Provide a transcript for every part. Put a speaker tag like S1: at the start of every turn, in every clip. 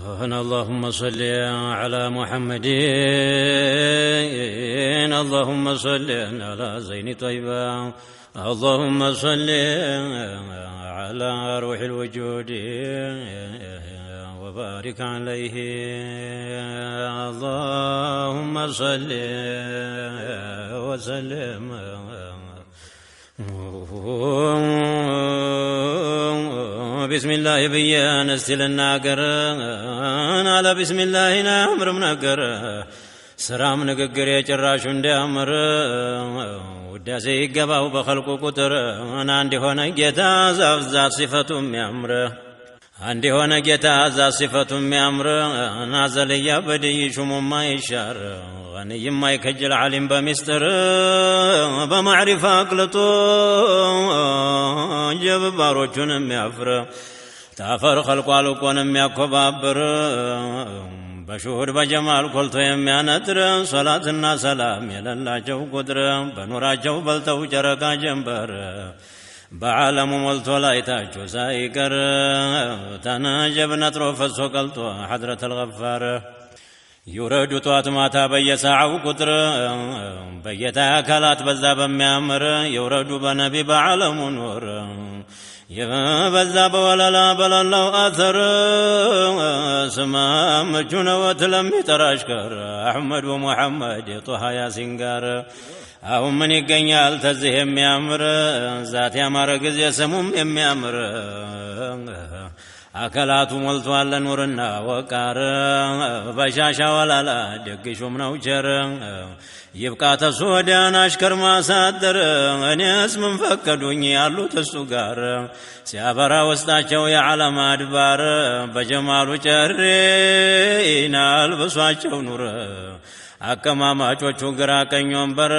S1: اللهم صل على محمد اللهم صل على زين طيبة اللهم صل على روح الوجود وبارك عليه اللهم صل وسلم بسم الله بيان استلنا قران على بسم الله نامر منقر سرام نقر يجراش اندامر وداسي يقباو بخلقو قطر انا عندي هنا جيتا زافزات صفتهم يامر عندي هنا جيتا زافزات صفتهم يامر نازل يابدي شمو ما يشار غني ما يكجل علم بمستر بمعرفة أقلطو جب باروچون ميافر تافر خلقوالو كون مياكوبابر بشهور بجمال قلتو يميانتر صلاتنا سلام يللا جو قدر بنورا جو بلتو جرقا جنبر بعالم ملتو لايتاچو سايقر تناجب نترو فسو قلتو حضرة الغفار يورد طوات ماتا بيساعو قدر بيتا كالات بزاب ميامر يورد بنبي بعالم نور يبزاب ولا لا بل الله أثر سمام جنوة لم يتراشكر أحمد ومحمد طه يا سنقار أو من يقنيال تزهم ميامر ذات يامر قز يسمم ميامر أكلات ملتوال نورنا وكار بشاشا ولا لا دقشو منو جر يبقى تسودان أشكر ما صدر أنيس من فكدوني يالو تسوغار سيابرا وستاچو يا علم أدبار بجمالو جرين البسواچو نور أكما ما چوچو غرا كنيوم بر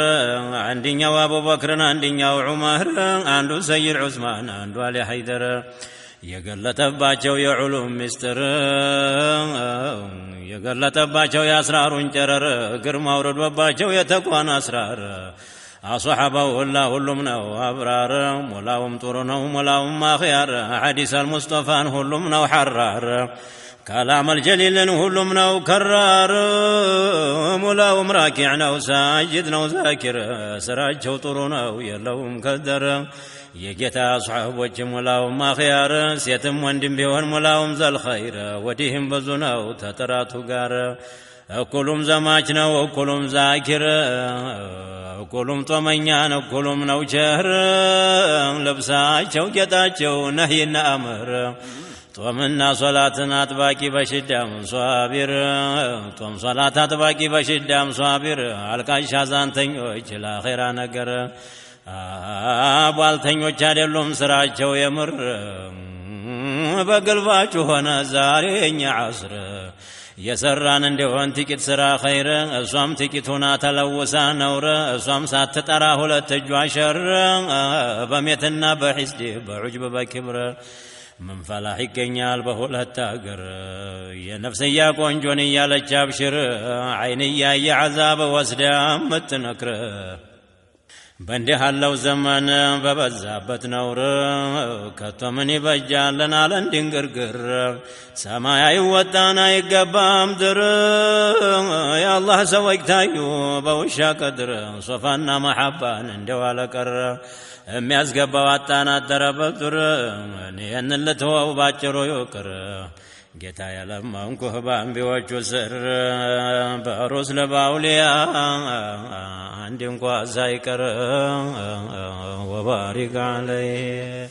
S1: عندنا أبو بكر عندنا عمر عندو سيد عثمان عندو علي حيدر يقلتباچو يعلوم مستر يقلتباچو ياسرارون جرر غرما وردوباچو يتقوان اسرار اصحابه الله ሁሉም ነው አብራር ሞላውም ጥሩ ነው ሞላውም አኺያር ሐዲስ المصطفى ሁሉም ነው ሐራር كلام الجليل ሁሉም ነው ከራር ሞላውም راكع ነው ሳጅድ ነው ذاكر ስራቸው ጥሩ ነው የለውም ከደረ የጌታ ሷህቦች ሙላውም አኺያር ሴትም ወንድም ቢሆን ሙላውም ዘል ኸይር ወዲህም ብዙ ነው ተጠራቱ ጋር እኩሉም ዘማች ነው እኩሉም ዛኪር እኩሉም ጦመኛ ነው እኩሉም ነው ቸር ልብሳቸው ጌጣቸው ነህይና አምር ጦምና ሶላትን አጥባቂ በሽዳም ሷቢር ጦም ሶላት አጥባቂ በሽዳም ሷቢር አልቃሽ አዛንተኞች ለአኺራ ነገር አባልተኞች አይደሉም ስራቸው የምር በግልባጩ ሆነ ዛሬኛ ዓስር የሰራን እንደሆን ጥቂት ስራ ኸይር እሷም ጥቂት ሆና ተለውሳ ነውር እሷም ሳትጠራ ሁለት እጇ ሸር በሜትና በሒስድ በዑጅብ በክብር من فلاح ይገኛል በሁለት አገር የነፍስያ ቆንጆን እያለች አብሽር ዓይንያ የዓዛብ ወስዳ ምትነክር በእንዲህ ያለው ዘመን በበዛበት ነውር ከቶ ምን ይበጃለን አለ እንድንግርግር ሰማይ አይወጣን አይገባም ድር የአላህ ሰዎች ታዩ በውሻ ቀድር ሶፋና መሐባን እንደዋለ ቀረ የሚያስገባው አጣን አደረበት ዱር እኔን ልተወው ባጭሩ ይቅር ጌታ ያለማንኩህ በአንቢዎቹ ስር በሩስ ለባውሊያ አንድ እንኳ ሳይቀር ወባሪክ عليه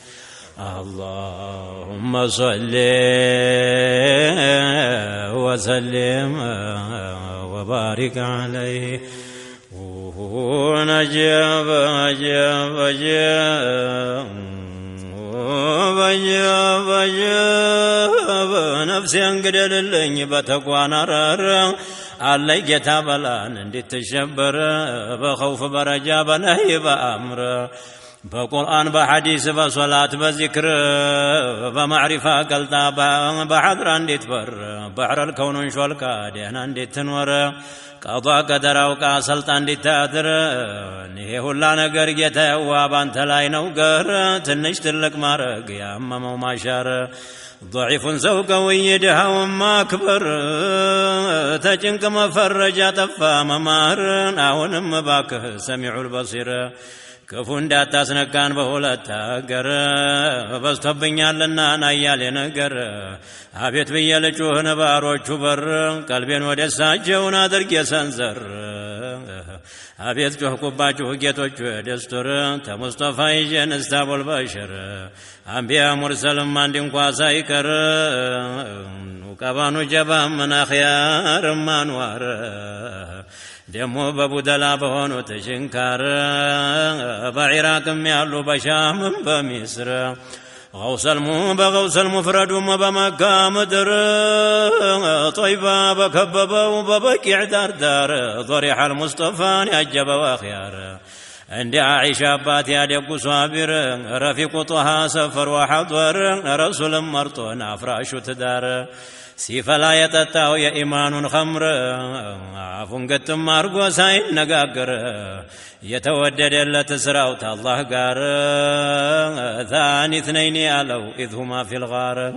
S1: اللهم صل وسلم وبارك عليه ونجاب أجاب نفسي انقدر اللي بتقوانا رار علي جتابلان اندي تشبر بخوف برجا بنهي بأمر بقرآن بحديث بصلاة بذكر بمعرفة قلتا بحضر اندي تبر بحر الكون شوالكا دينا اندي تنور قضاء قدر وقا سلطان دي تادر نهي هلا نقر جتا وابان تلاي نوقر تنش تلك مارق يا أممو ما شار ضعيف سوق ويدها وما كبر تجنك مفرج طفى ممار አሁንም ባክህ سميع البصير كفو እንዳታስነካን በሁለት አገር በዝቶብኛልና ናያሌ ነገር አቤት በየልጩህን ባሮቹ በር ቀልቤን ወደሳቸውን አድርጌ ሰንዘር አቤት ጮህኩባችሁ ጌቶቹ ደስቱር ተሙስጠፋ ይጀን እስታቦል በሽር አንቢያ ሙርሰልም አንድ እንኳ ሳይቀር ቀባኑ ጀባም መናኺያር ማንዋር ደሞ በቡደላ በሆኑ ተሽንካር በኢራቅም ያሉ በሻምም በሚስር غوث المفرد بمكة مدر طيبة بكببه وببكيع دار ضريح المصطفى يعجب واخيار عندي عائشة بات يدق صابر رفيق طه سفر وحضر رسول مرطون أفراش تدار سيف لا يتتاو يا إيمان خمر عفون قد مارقو ساين نقاقر يتودد إلا تسراوت الله قار ثاني اثنين ألو إذ هما في الغار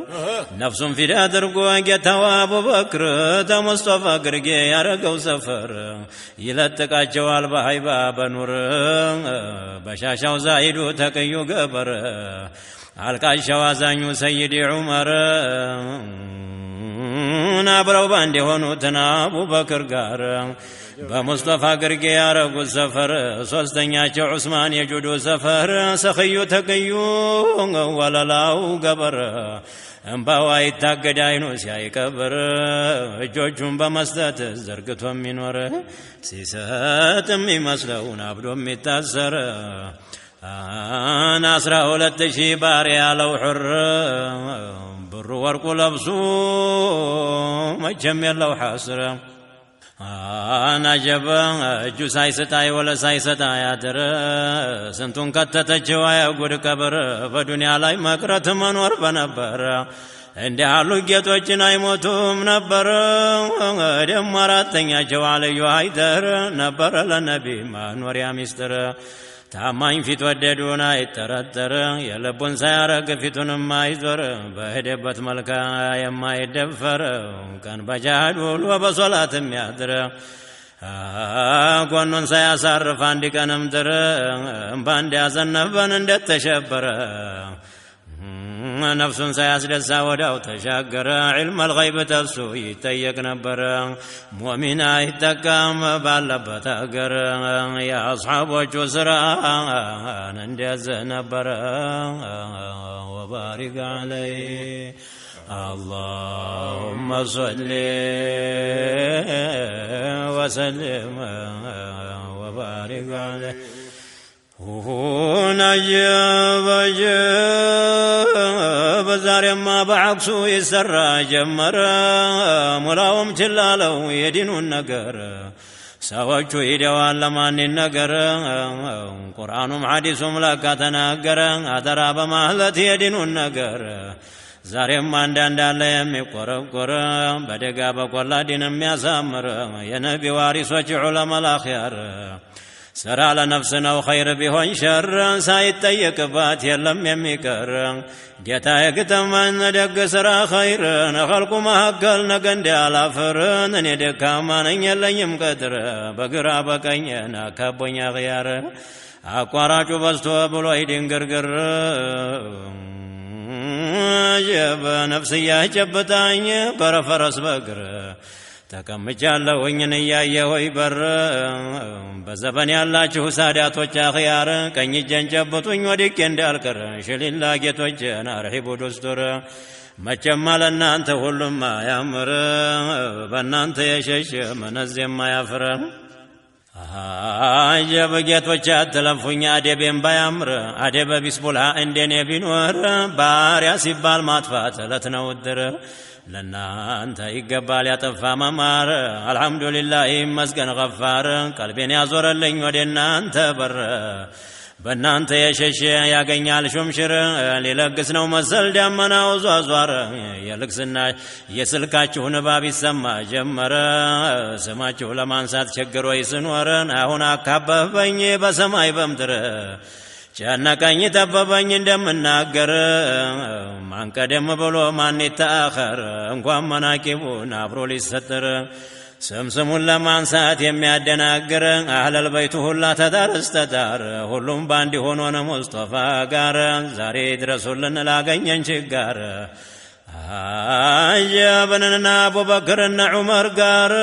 S1: نفس في دادر قوان تواب بكر تمصطفى قرقي يارقو سفر يلتك الجوال بحيبا بنور بشاشا وزايدو تكيو قبر عالقا الشوازانيو سيدي عمر نابرو باندي هونو تنابو بكر قار بمصطفى قرقي يارقو السفر صوستنياچو عثمان يجودو سفر سخيو تقيو ولا لاو قبر انباو يتاقد عينو سياي قبر اجوجون بمسدت زرقتو منور سيسات مسلون عبدو متاسر ناصر أولد شيبار يا لو حر بر ورق لبسو مجمع لو حسر نجبا جو سايستاي ولا سايستاي ادر سنتون كتتجوا يا غد كبر بدنيا لاي مقرت منور بنبر እንደ አሉ ጌቶችን አይሞቱም ነበር ደሞ አራተኛቸው አለዩ አይደር ነበር ለነቢ ማኖሪያ ሚስጥር ታማኝ ፊት ወደዱና አይጠረጠር የልቡን ሳያረግ ፊቱንም አይዞር በሄደበት መልካ የማይደፈር ቀን በጃሃድ ውሎ በሶላት የሚያድር ጎኑን ሳያሳርፍ አንድ ቀንም ድር ባንድ ያዘነበን እንደተሸበረ ነፍሱን ሳያስደሳ ወዳው ተሻገረ علم الغيب ተሱ ይጠየቅ ነበር ሙእሚን አይጠቀም ባለበት አገር የአስሐቦቹ ስራን እንደዚህ ነበር وبارك عليه اللهم صل وسلم وبارك عليه نجب بزارما بعكسو يسر جمر ملاوم تلالو يدينو النقر سوچو يدوان لمان النقر قرآنم حديثم لك تنقر أدرى بمهلت يدينو النقر ዛሬም አንዳንድ አለ የሚቆረቆር በደጋ በቆላ ዲን የሚያሳምር የነቢ ዋሪሶች ዑለማ አልአኽያር ስራ ለነፍስ ነው ኸይር ቢሆን ሸር ሳይጠየቅባት የለም የሚቀር ጌታ የግተማን ደግ ስራ ኸይር ነኸልቁ መካከል ነገ እንዳላፍር እኔ ደካማ ነኝ የለኝም ቀድር በግራ በቀኝ ናካቦኛ ኽያር አቋራጩ በዝቶ ብሎ ይድንግርግር በነፍስያ ጨብጣኝ በረፈረስ በግር ተቀምጫለሁኝ እያየሁኝ በር በዘበን ያላችሁ ሳዳቶች አኽያር ቀኝ እጄን ጨብጡኝ ወድቄ እንዳልቀር ሽሊላ ጌቶቼን አርሂቡ ዱስቱር መቼም ለእናንተ ሁሉም አያምር በእናንተ የሸሸ ምንዝ የማያፍር አጀብ ጌቶች አትለፉኝ አደቤን ባያምር አደበ ቢስቡላ እንደኔ ቢኖር ባሪያ ሲባል ማጥፋት ዕለት ነው ድር ለናንተ ይገባል ያጠፋ መማር አልহামዱሊላህ ይመስገን ገፋር ቀልቤን ያዞረልኝ ወደናንተ በር በእናንተ የሸሸ ያገኛል ሹምሽር ሊለግስ ነው መሰል ዳመናው ዟዟር የልክስና የስልካችሁ ንባብ ይሰማ ጀመረ ስማችሁ ለማንሳት ቸግሮኝ ስኖር አሁን አካበበኝ በሰማይ በምድር ጨነቀኝ ጠበበኝ እንደምናገር ማን ቀደም ብሎ ማን ይተአኸር እንኳን መናቂቡን አብሮ ሊሰጥር ስሙን ለማንሳት የሚያደናግር አህለል በይቱ ሁላ ተዳር እስተዳር ሁሉም ባንድ ሆኖ ነው ሙስጠፋ ጋር ዛሬ ድረሱልን ላገኘን ችጋር አጀብንና አቡበክርና ዑመር ጋር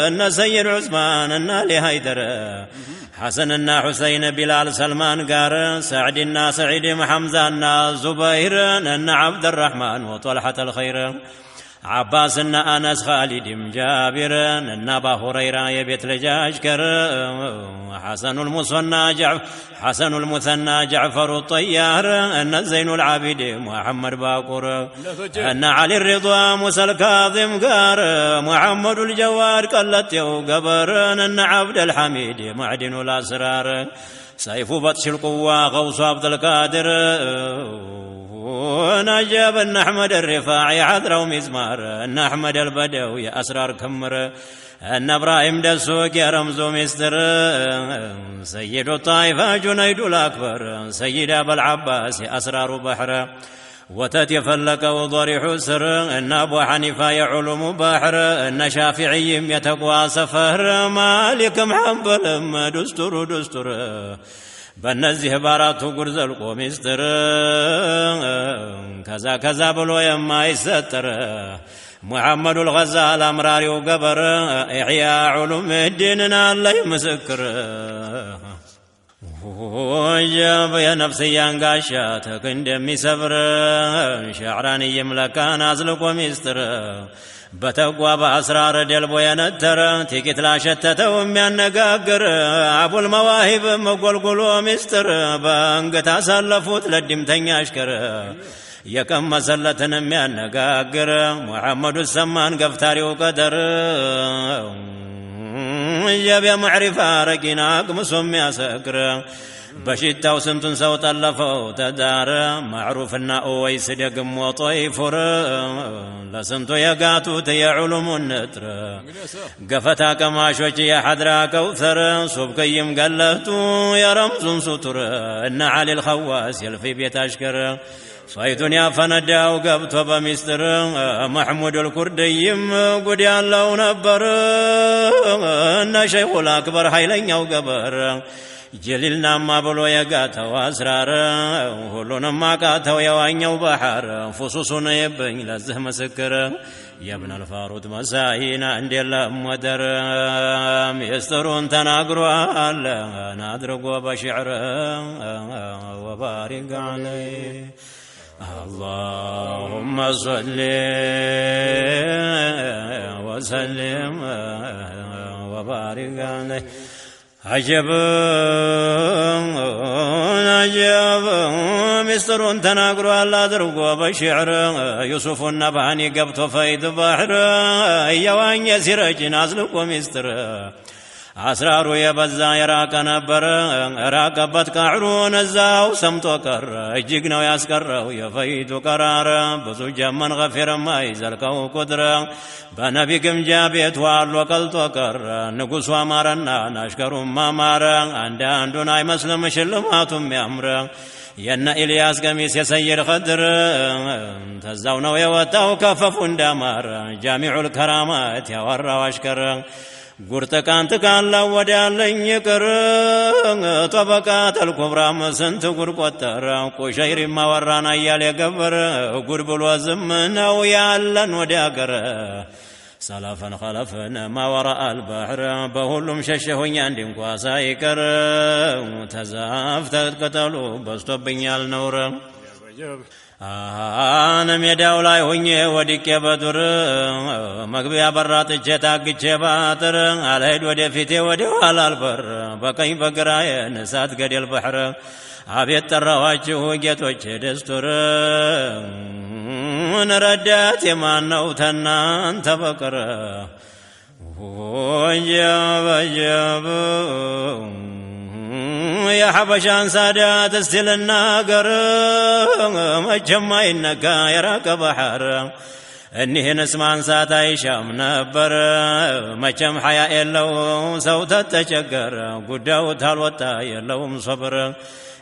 S1: እነ ሰይድ ዑስማንና ሊሃይደር حسننا حسين بلال سلمان قار سعدنا سعيد حمزة زبير أن عبد الرحمن وطلحة الخير عباسنا أنس خالد جابر أن أبا هريرة يبيت لجاشكر حسن المثنى جعفر الطيار أن زين العابد محمد باقر أن علي الرضا موسى الكاظم قار محمد الجواد قلت وقبر أن عبد الحميد معدن الأسرار سيف بطش القوة غوث عبد القادر ونجاب أن أحمد الرفاعي عذر ومزمار أن أحمد البدوي أسرار كمر أن إبراهيم دسوق يا رمز مستر سيد الطائفة جنيد الأكبر سيد أبا العباس أسرار بحر وتتفلك وضرح سر أن أبو حنيفة يعلم بحر أن شافعي يتقوى سفر مالك محنبل دستور በእነዚህ ባራቱ ጉርዝ ዘልቆ ሚስጥር ከዛ ብሎ የማይሰጥር محمد الغزال أمراري وقبر إحياء علوم الدين الله مسكر وجاب يا نفسي انقاشاتك اندمي سفر شعراني يملكان أزلق ومستر بتقوى بأسرار دلبو ينتر تيكت لا شتته وميانقاقر أبو المواهب مقلقل ومستر بانقت أسلفوت لدم تنياشكر يكم مسلتنا ميانقاقر محمد السمان قفتاري وقدر جاب يا معرفة رقينا أقمصهم يا سكر بشتا وسمتن سوت اللفو تدار معروفنا أويس دقم وطيفر لسنتو يقاتو تيا علوم النتر قفتا كما شوش يا حدرا كوثر صبكيم قلتو يا رمز ستر إن علي الخواس يلفي بيت أشكر صيدون يا فندا وقبت بمستر محمود الكرديم قد يالله نبر إن شيخ الأكبر حيلين وقبر جليلنا ما بلو يقاتو أسرار هلونا ما قاتو يوانيو بحر فصوصنا يبني لزه مسكر يا ابن الفاروت مساهينا عندي الله مدر يسترون تناقروا الله نادرقوا بشعر وبارك عليه اللهم صل وسلم وبارك عليه عجب مسترون تناقروا الله درقوا بشعر يوسف النبهاني قبط فيد بحر يوان يسرج نازلق ومستر أسرار يبزا يراك نبر راكبت كعرون الزاو سمتو كر اجيقنا وياسكر ويفيد قرار بزو جمن غفر ما يزلكو قدر بنبيكم جابيت وعلو قلتو كر نقص ومارنا نشكر ما مار عندنا مسلم شلماتم يامر ينا إلياس قميس يسير خدر تزاونا ويوتاو كفف دمار جامع الكرامات يورا واشكر قرتك أنت كان لو ودالين يكر طبقات الكبرى مسنت قرقوتر قشير ما ورانا يالي قبر قرب الوزمنا ويالن وداقر سلفا خلفا ما وراء البحر بهلم ششه يندم قواسايكر تزافت قتلوا بستبين النور أنا ميداو لاي هوني وديك بدر مغبيا برات جتاك جباتر على ودي فيتي ودي على البر بكاي بقراي نسات قد البحر عبيت الرواج وجتوج دستور نردات ما نوتنا انت بكر وجاب يا حبشان سادات استل الناقر مجمع النكا يراك بحر اني نسمان ساتا يشام نبر مجم حياء اللو صوت التشقر قداو تالوتا يلوم صبر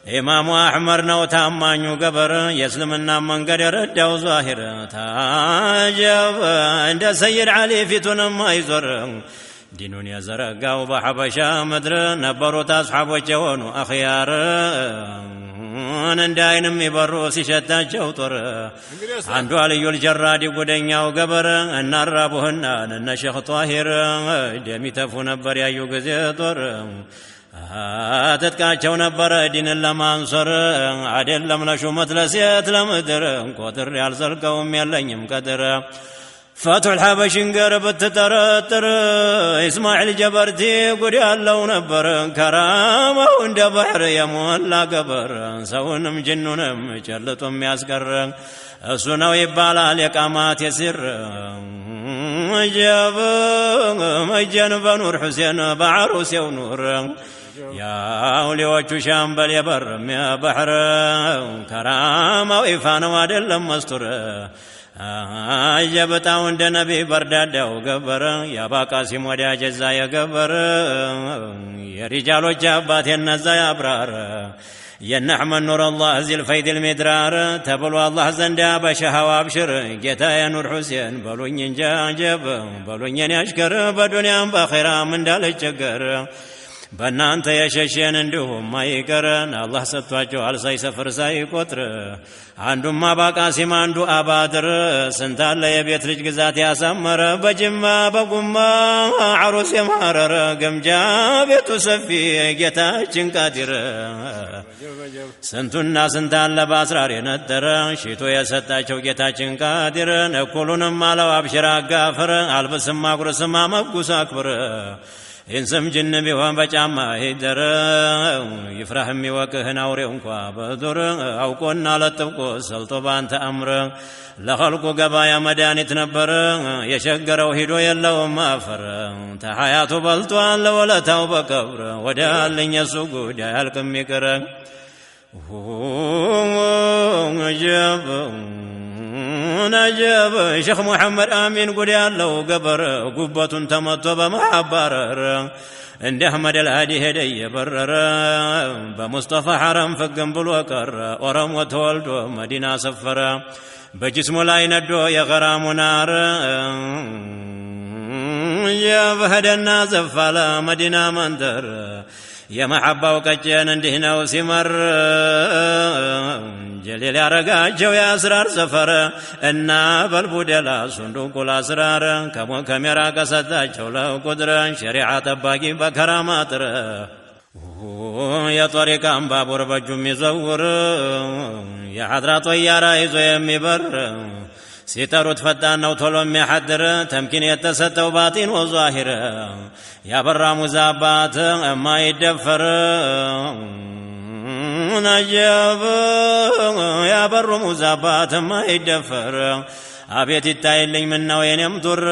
S1: ኢማሙ አሕመድ ነው ታማኙ ገበር የእስልምና መንገድ የረዳው ዛሂር ታጀብ እንደ ሰይድ ዓሊ ፊቱንም አይዞር ዲኑን የዘረጋው በሐበሻ ምድር ነበሩት አስሓቦች የሆኑ አኽያር እንደ አይንም ይበሩ ሲሸታቸው ጦር አንዱ አልዩል ጀራዲ ጉደኛው ገበር እናራቡህና እነ ሼኽ ጧሂር ደሚተፉ ነበር ያዩ ጊዜ ጦር ትጥቃቸው ነበረ ዲንን ለማንሶር አይደለም ለሹመት ለሴት ለምድር ቆጥር ያልዘልቀውም የለኝም ቀድር فتح الحبشين قربت تترتر اسماعيل جبرتي قد ያለው ነበር كرامه عند بحر يمولا قبر سونم جنونم ጨልጦም ያስቀር እሱ ነው ይባላል የቃማት የስር جاب مجن بنور حسين بعروس ونور يا وليوቹ ሻምበል የበርም يا بحر كرامه ويفان አይደለም መስቱር አጀበታው እንደ ነብይ በርዳዳው ገበር ያባቃሲም ወዲያ ጀዛ የገበር የሪጃሎች አባት የነዛ ያብራር የነህመድ ኑር አላህ ዚል ፈይድ المدرار ተብሎ አላህ ዘንዳ በሸሃዋ አብሽር ጌታ የኑር ሁሴን በሉኝ እንጂ አጀብ በሉኝ የኔ አሽከር በዱንያም በአኺራም እንዳልቸገር በእናንተ የሸሸን እንዲሁም አይቀረን አላህ ሰጥቷቸዋል ሳይሰፍር ሳይቆጥር አንዱማ ባቃሲም አንዱ አባድር ስንታለ የቤት ልጅ ግዛት ያሳመረ በጅማ በጉማ ዓሩስ የማረረ ገምጃ ቤቱ ሰፊ ጌታችን ቃዲር ስንቱና ስንታለ በአስራር የነጠረ ሽቶ የሰጣቸው ጌታችን ቃዲር እኩሉንም አለው አብሽር አጋፍር አልብስም አጉርስም አመጉስ አክብር ኢንስም ጅን ቢሆን በጫማ ሂደር ይፍራህም ይወቅህን አውሬው እንኳ በዱር አውቆና ለጥብቆ ሰልጦ ባንተ አምር ለኸልቁ ገባያ መድኃኒት ነበር የሸገረው ሂዶ የለውም አፈር ተሐያቱ በልጧል ለወለታው በቀብር ወዳልኝ የሱ ጉዳይ አልቅም ይቅር ጀብ نجاب شيخ محمد آمين قد يالله قبر قبة تمت بمحبرر عند أحمد الهادي هدي برر بمصطفى حرم فقم بالوكر ورم وتولد مدينة سفر بجسم لا يندو يغرام نار يا فهد الناس فلا مدينة منتر يا محبة وكجان اندهنا وسمر جليل يارقاجو يا أسرار سفر إنا بالبودلا صندوق الأسرار كمو كاميرا قصداجو له قدرة شريعة باقي بكرامات يا طريق أنبابور بجم يزور يا حضرات ويارا يزو يمبر ሲጠሩት ፈጣን ነው ቶሎ የሚያሐድር ተምኪን የተሰጠው ባጢን ወዛሂር ያበራ ሙዛባት የማይደፈር ነጀብ ያበሩ ሙዛባት የማይደፈር አቤት ይታይልኝ ምነው የኔም ዱር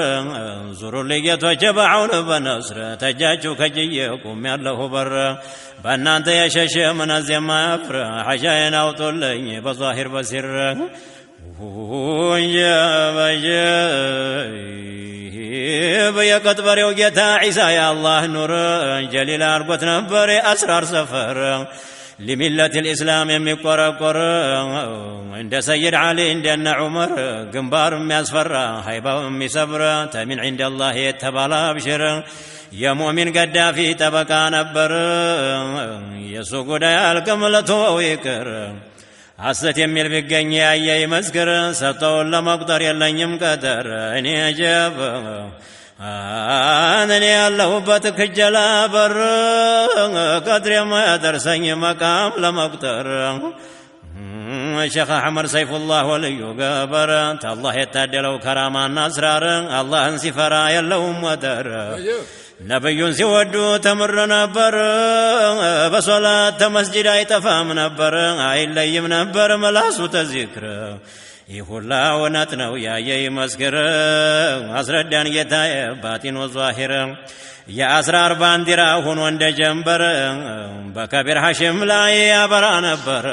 S1: ዙሩልኝ ጌቶች በዐውን በነስር ተጃችሁ ከጅዬ ቁም ያለሁ በር በእናንተ የሸሸ ምነዝ የማያፍር ሐሻዬን አውጡልኝ በዛሂር በሲር በየቀጥበሬው ጌታ ዒሳ የአላህ ኑር ጀሊል አርጎት ነበር የአስራር ሰፈር لملة الإسلام የሚቆረቆር እንደ ሰይድ ዓሊ እንደነ ዑመር ግንባር የሚያስፈራ ሃይባው የሚሰብር ተሚን عند الله የተባለ አብሽር የሙእሚን ገዳፊ ጠበቃ ነበር የሱ ጉዳይ አልቀምለቶ ይቅር ሐሰት የሚል ቢገኝ ያየ ይመስክር ሰጠውን ለመቁጠር የለኝም ቀደር እኔ ጀብ እኔ ያለሁበት ክጀላ በር ቀድር የማያደርሰኝ መቃም ለመቁጠር ሼኽ አሕመድ ሰይፉላህ ወልዩ ገበር ታላህ የታደለው ከራማና አስራር አላህን ሲፈራ የለውም ወደር ነብዩን ሲወዱ ተምር ነበር በሶላት ተመስጂድ አይጠፋም ነበር አይለይም ነበር መላሱ ተዚክር ይሁላ ወናት ነው ያየ ይመስክር አስረዳን ጌታዬ ባጢን ወዛሂር የአስራር ባንዲራ ሆኖ እንደ ጀንበር በከቢር ሐሽም ላይ ያበራ ነበር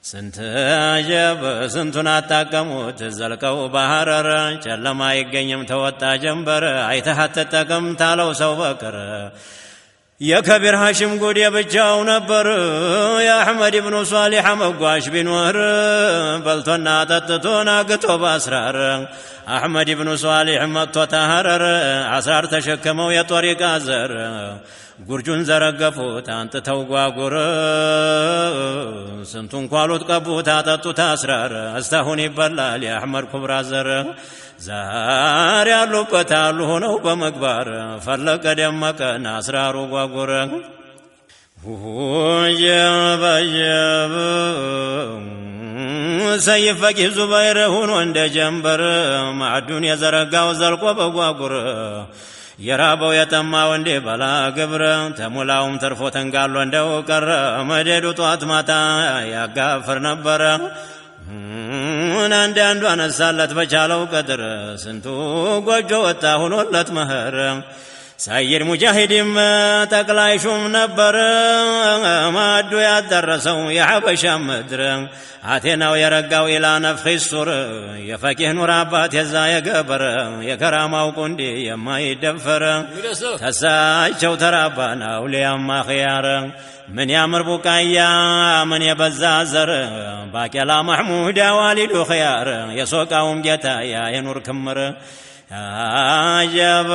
S1: ስንት አጀብ ስንቱን አታቀሙት ዘልቀው ባህረር ጨለማ አይገኝም ተወጣ ጀንበር አይተህ አትጠቀም ታለው ሰው በቀር የከቢር ሐሽም ጉድ የብቻው ነበር የአሕመድ ብኑ ሷሊሕ መጓሽ ቢኖር በልቶና ጠጥቶና ግቶ በአስራር አሕመድ ብኑ ሷሊሕ መጥቶ ተሐረር አስራር ተሸከመው የጦሪቃ ዘር ጉርጁን ዘረገፉት አንጥተው ጓጉር ስንቱን ኳሉት ቀቡት አጠጡት አስራር እስታሁን ይበላል የአሕመድ ኩብራ ዘር ዛሬ ያሉበት አሉ ሆነው በመግባር ፈለቀ ደመቀን አስራሩ ጓጉር ወጀበጀብ ሰይፍ ፈቂህ ዙበይር ሆኖ እንደ ጀንበር ማዕዱን የዘረጋው ዘልቆ በጓጉር የራበው የጠማው እንዴ በላ ግብር ተሙላውም ተርፎ ተንጋሎ እንደው ቀረ መደዱ ጧት ማታ ያጋፍር ነበረ አንዳንዱ አነሳለት በቻለው ቀድር ስንቱ ጎጆ ወጣ ሆኖለት መህር ሰይድ ሙጃሂድም ጠቅላይ ሹም ነበር ማዱ ያደረሰው የሐበሻ ምድር አቴናው የረጋው ኢላ ነፍኺ ሱር የፈቂህ ኑር አባት የዛ የገበር የከራማው ቁንዲ የማይደፈር ከሳቸው ተራባና አውሊያማ ኺያር ምን ያምር ቡቃያ ምን የበዛ ዘር ባቄላ ማሕሙድ ዋሊዱ ኺያር የሶቃውም ጌታ ያ የኑር ክምር አጀብ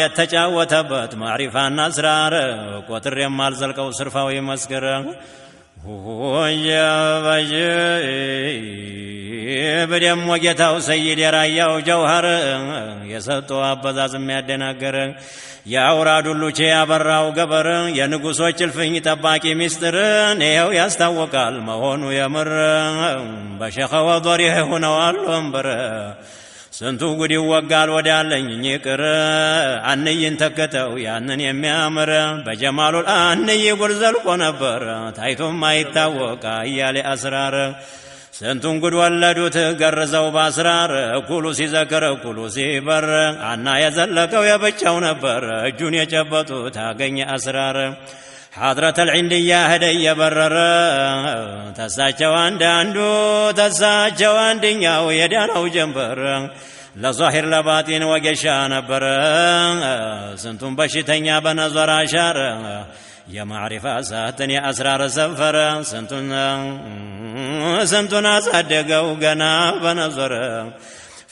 S1: የተጫወተበት ማዕሪፋና አስራር ቁጥር የማልዘልቀው ስርፋው ይመስክር በደሞ ጌታው ሰይድ የራያው ጀውሃር የሰጠው አበዛዝ የሚያደናገር የአውራድ ሁሉ ቼ ያበራው ገበር የንጉሶች እልፍኝ ጠባቂ ሚስጥር ይኸው ያስታወቃል መሆኑ የምር በሸኸ ወዶሪህ ሆነዋል ወንበር ስንቱ ጉድ ይወጋል ወዳለኝ ይቅር አንይን ተከተው ያንን የሚያምር በጀማሉል አንይ ጉድ ዘልቆ ነበር ታይቶም አይታወቅ አያሌ አስራር ስንቱን ጉድ ወለዱት ገርዘው በአስራር ኩሉ ሲዘክር ኩሉ ሲበር አና የዘለቀው የብቻው ነበር እጁን የጨበጡት አገኘ አስራር حضرة العندية هدي برر تساچو አንዳንዱ تساچو አንደኛው የዳነው ጀንበር ለዛሂር ለባጢን ወገሻ ነበር ስንቱን በሽተኛ በነዘር አሻረ የማዕሪፋ ሳትን የአስራር ሰፈረ ስንቱን አሳደገው ገና በነዘር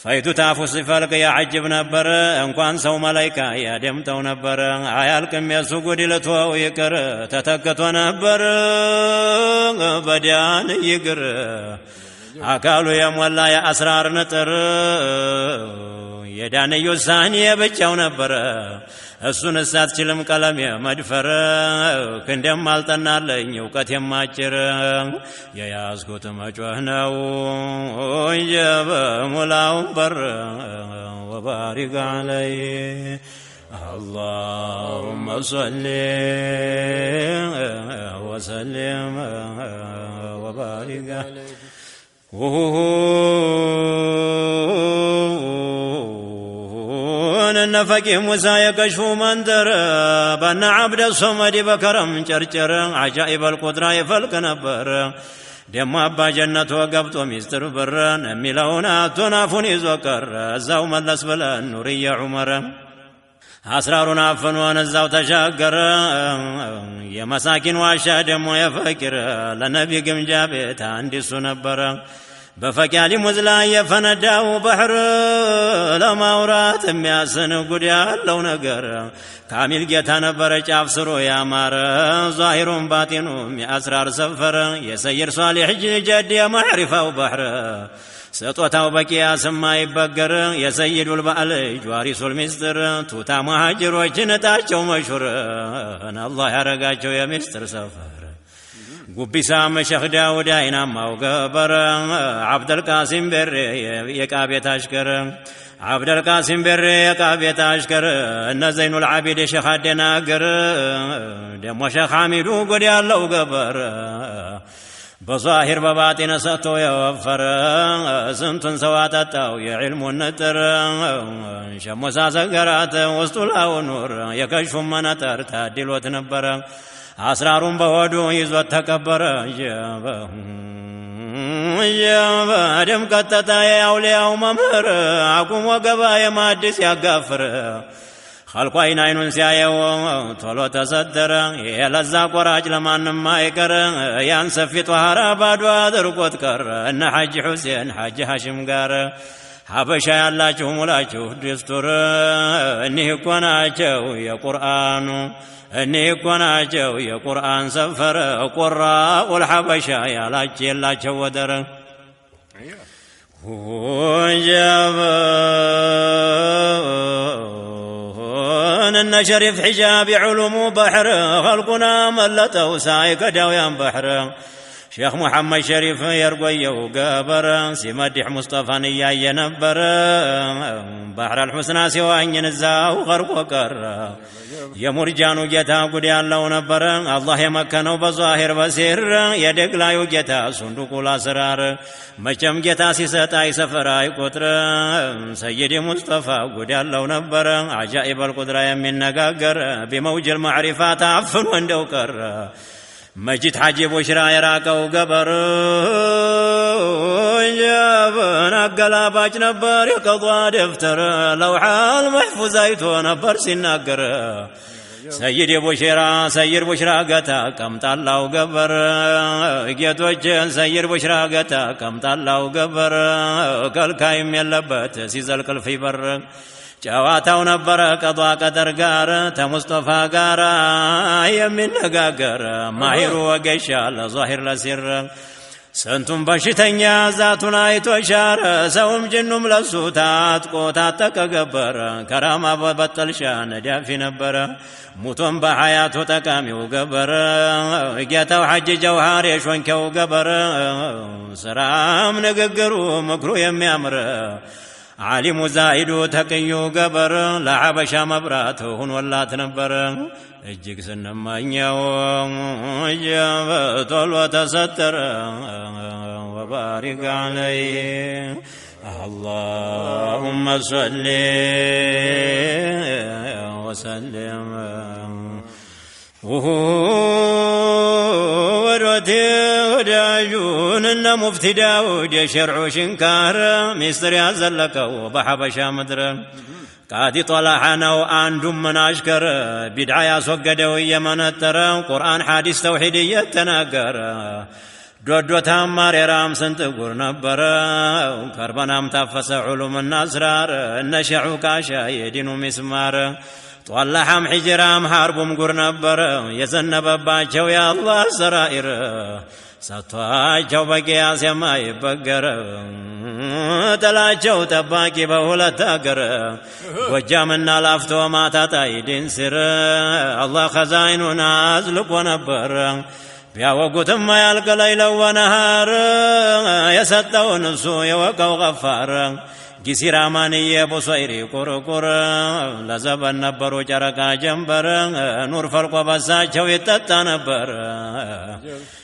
S1: ፈይቱ ታፉ ሲፈልቅ ያዕጅብ ነበር እንኳን ሰው መላይካ ያደምጠው ነበር አያልቅም የሱ ጉድ ልትወው ይቅር ተተክቶ ነበር በዲያን ይግር አካሉ የሞላ የአስራር ንጥር የዳንዩ ሳኒ የብቻው ነበር እሱን ሳትችልም ቀለም የመድፈር ክንደም አልጠናለኝ እውቀት የማጭር የያዝኩት መጮህ ነው ወጀበ ሙላው በር ወባሪክ عليه اللهم صل وسلم وبارك عليه النفقي موسى يكشف منذر بان عبد الصمد بكرم چرچر عجائب القدرة يفلق نبر دم أبا جنة وقبط مستر بران ملونا تنافن يزوكر الزاو ملس بلا نوري عمر أسرارنا فنوان الزاو تشاكر يا مساكن واشا دم ويفكر لنبي قم جابت عندي سنبر بفكالي مزلا يفنداو بحر لما ورات مياسن قديا لو نقر كامل جيتا نبر جاف سرو يا مار ظاهر باطن أسرار سفر يسير صالح جد يا معرفة وبحر سطوتاو بكيا سما يبقر يسيد البعل جواريس المستر توتا مهاجر وجنتاچو مشهور الله يرقاچو يا مستر سفر قبسا مشيخ داود ايناماو قبر عبد القاسم بر يقابيت اشكر عبد القاسم بر يقابيت اشكر ان زين العابد شيخ دناقر دمو شيخ حميدو قد يالو قبر بظاهر بباطن سطو يوفر سنتن سواتتاو يعلم النتر شمسا سقرات وسط النور يكشف منتر تعدل وتنبر أسرارهم بودو يزوت تكبر يا دم كتتا يا أولياء ممر أقوم وقبا يا مادس يا غفر خلق عين عين سيايو طولو تصدر يلزا قراج لمن ما يكر ينسفي طهارا بادوا درقوت كر ان حج حسين حج هاشم قار حبشا يالاچو مولاچو دستور اني كوناچو يا قران اني كوناچو يا قران سفر قراء الحبشا يالاچ يلاچو ودر وجاب ان شريف حجاب علوم بحر خلقنا ملته سايق داويان بحر شيخ محمد شريف يرقيو قبر سيمدح مصطفى نيا ينبر بحر الحسنى سواني نزاو غرق وكر يا مرجان جتا قد يالله نبر الله يمكنه بظاهر بسير يدق لا يجتا صندوق الاسرار مجم جتا سيسطاي سفراي قطر سيدي مصطفى قد يالله نبر عجائب القدره يمنغاغر بموج المعرفات عفن وندوكر مجد حجب وشرا يراكو قبر جابنا قلاباج نبر يقضى دفتر لوحة المحفوظ ايتو نبر سنقر سيد بشرا قتا كم طلعو قبر قيتوجن سيد بشرا قتا كم طلعو قبر كالكايم يلبت سيزلك في بر ጨዋታው ነበረ ቀዷ ቀደር ጋር ተሙስጠፋ ጋር የሚነጋገር ማሂሩ ወገሻ ለዛሂር ለሲር ስንቱም በሽተኛ ዛቱን አይቶ ሻረ ሰውም ጅኑም ለሱ ታጥቆ ታጠቀ ገበር ከራማ በበጠልሻ ነዳፊ ነበረ ሙቶም በሐያቱ ጠቃሚው ገበር ጌታው ሐጅ ጀውሃር የሾንከው ገበር ስራም ንግግሩ ምክሩ የሚያምር عالم زاهد تقيو قبر لحبشا مبرات هنولات نبر اجيك سنمانيو جابت وتستر وبارك عليه اللهم صل وسلم ورتي وداجون ان مفتي داود شرع شنكار مصر يزلكو بحبشا مدر قادي طلعنا واندم من اشكر بدعه يسوقدو يمنتر قران حديث توحيد يتناقر دودو تامار رام سنتقر نبر كربنام تفس علوم النصرار نشعو كاشا يدين مسمار طلعهم حجرام حربهم قر نبر يزنبباچو يا الله سرائر ستواچو بقياس ما يبقر تلاچو تباكي بهولت اقر وجامنا لافتو ما تتايدين سر الله خزائننا ازلق ونبر بياوقتم ما يلقى ليلا ونهار يسدو نسو يوقو غفار كسير امانيه بصيري كركر لزبن نبرو جرقا جنبر نور فرقو بساچو يتتا نبر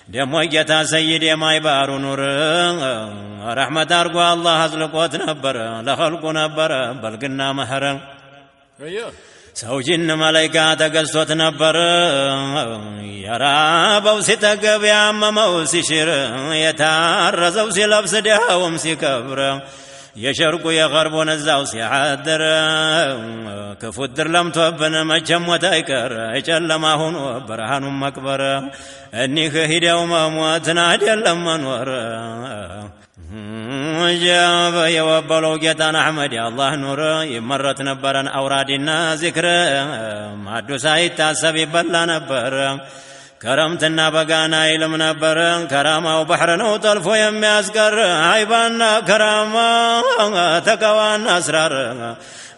S1: دمو جتا سيدي ما يبارو نور رحمة ارقو الله ازلقوت نبر لخلقو نبر بلقنا مهر سو جن ملايكا تقصوت نبر يرابو ستقب يعممو سشر يتارزو سلبس دهوم سكبر يشرق يغرب نزاو سيحادر كفدر لم توبن مجم وتايكر اجلما هون برهان مكبر اني خهيدو مموتنا ديال منور جاب يوبلو جتان احمد يا الله نور يمرت نبرن اورادنا ذكر ما دوسايت تاسبي بلا نبر كرمتنا بقانا علم نبر كرامة وبحر نوطلفو يمياسكر عيبانا كرامة تكوان أسرار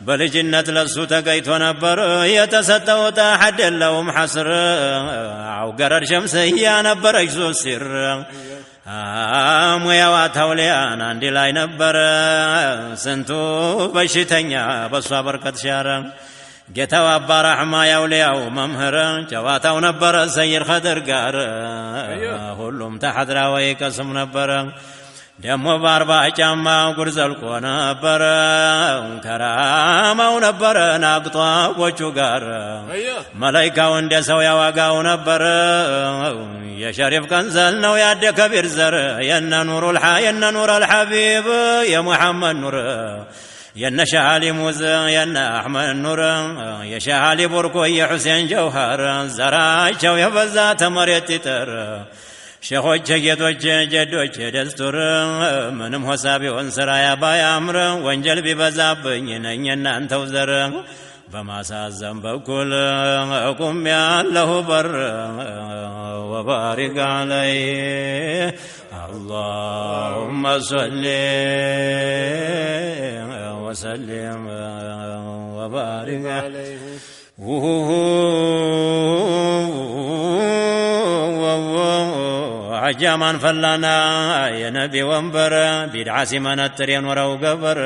S1: بل جنة لسو تقيتو نبر يتسدو تحد لهم حسر عو قرر شمسيا نبر اجزو السر مويوات هوليان عندي لاي نبر سنتو بشتنيا بصوا بركت شارا ጌታው አባ ረሕማ ያውሊያው መምህር ጨዋታው ነበረ ሰይር ኸድር ጋር ሁሉም ተሐድራ ወይ ቀስም ነበረ ደሞ በአርባ ጫማ ጉር ዘልቆ ነበረ ከራማው ነበረ ናቅጧቦቹ ጋር መላይካው እንደ ሰው ያዋጋው ነበረ የሸሪፍ ቀንዘል ነው ያደ ከቢር ዘር የነ ኑሩል ሐቢብ የሙሐመድ ኑር ين شهالي موز ين أحمد النور يا شهالي بركو يا حسين جوهر زراعة يا بزات مريت تر شيخوچ ጌቶች ጀዶች ደስቱር ምንም ሐሳብ ወንሰራ ያባያምር ወንጀል ቢበዛብኝ ነኝ እናንተው ዘር በማሳዘን በኩል አቁም ያለው በር وبارك عليه اللهم صل وسلم وبارك عليه عجمان فلانا يا نبي وانبر بدعاسي منترين ورو قبر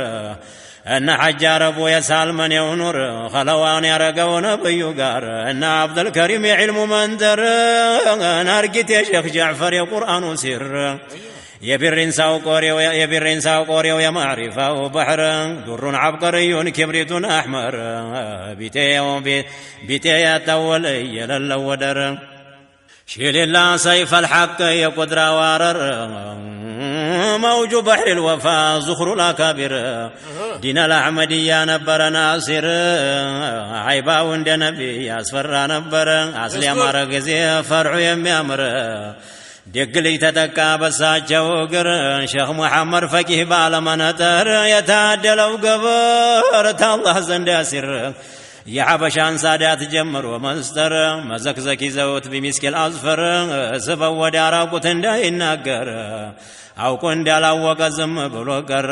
S1: ان حجار ابو يسال من يونر خلوان يرقون بيو قار ان عبد الكريم علم منذر نارقت يا شيخ جعفر يا قرآن سر يبرين ساو قوريو يا معرفة وبحر در عبقري كبريت أحمر بيتي يتولي للودر شيل الله سيف الحق يا قدر وارر موج بحر الوفاء زخر الأكابر دين الأحمدية نبر ناصر عيبا وند نبي أسفر نبر أصلي مرقزي فرع يميامر دقلي تتكا بساچو قر شيخ محمد فقيه بالمنتر يتعدلو قبر الله زند سر يا حبشان سادات جمر ومستر مزكزكي زوت بمسك الأزفر سبا وداراقوت اندا يناقر أو كندا لاوك زم بلوكر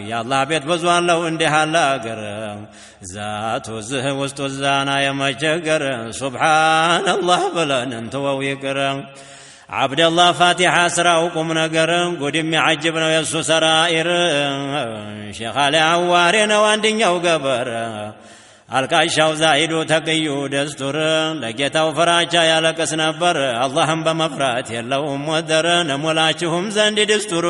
S1: يا الله بيت بزوان لو اندي حلاقر ذات وزه وستوزانا يمجقر سبحان الله بلن انتو ويقر عبد الله فاتحة سراوكم نقر قدم يعجبنا يسو سرائر شيخ علي عوارين واندين يوقبر الكاشاو زايدو تقيو دستور لقيتاو فراجا يالكس نبر اللهم بمفرات يلوهم ودر نمولاتهم زند دستور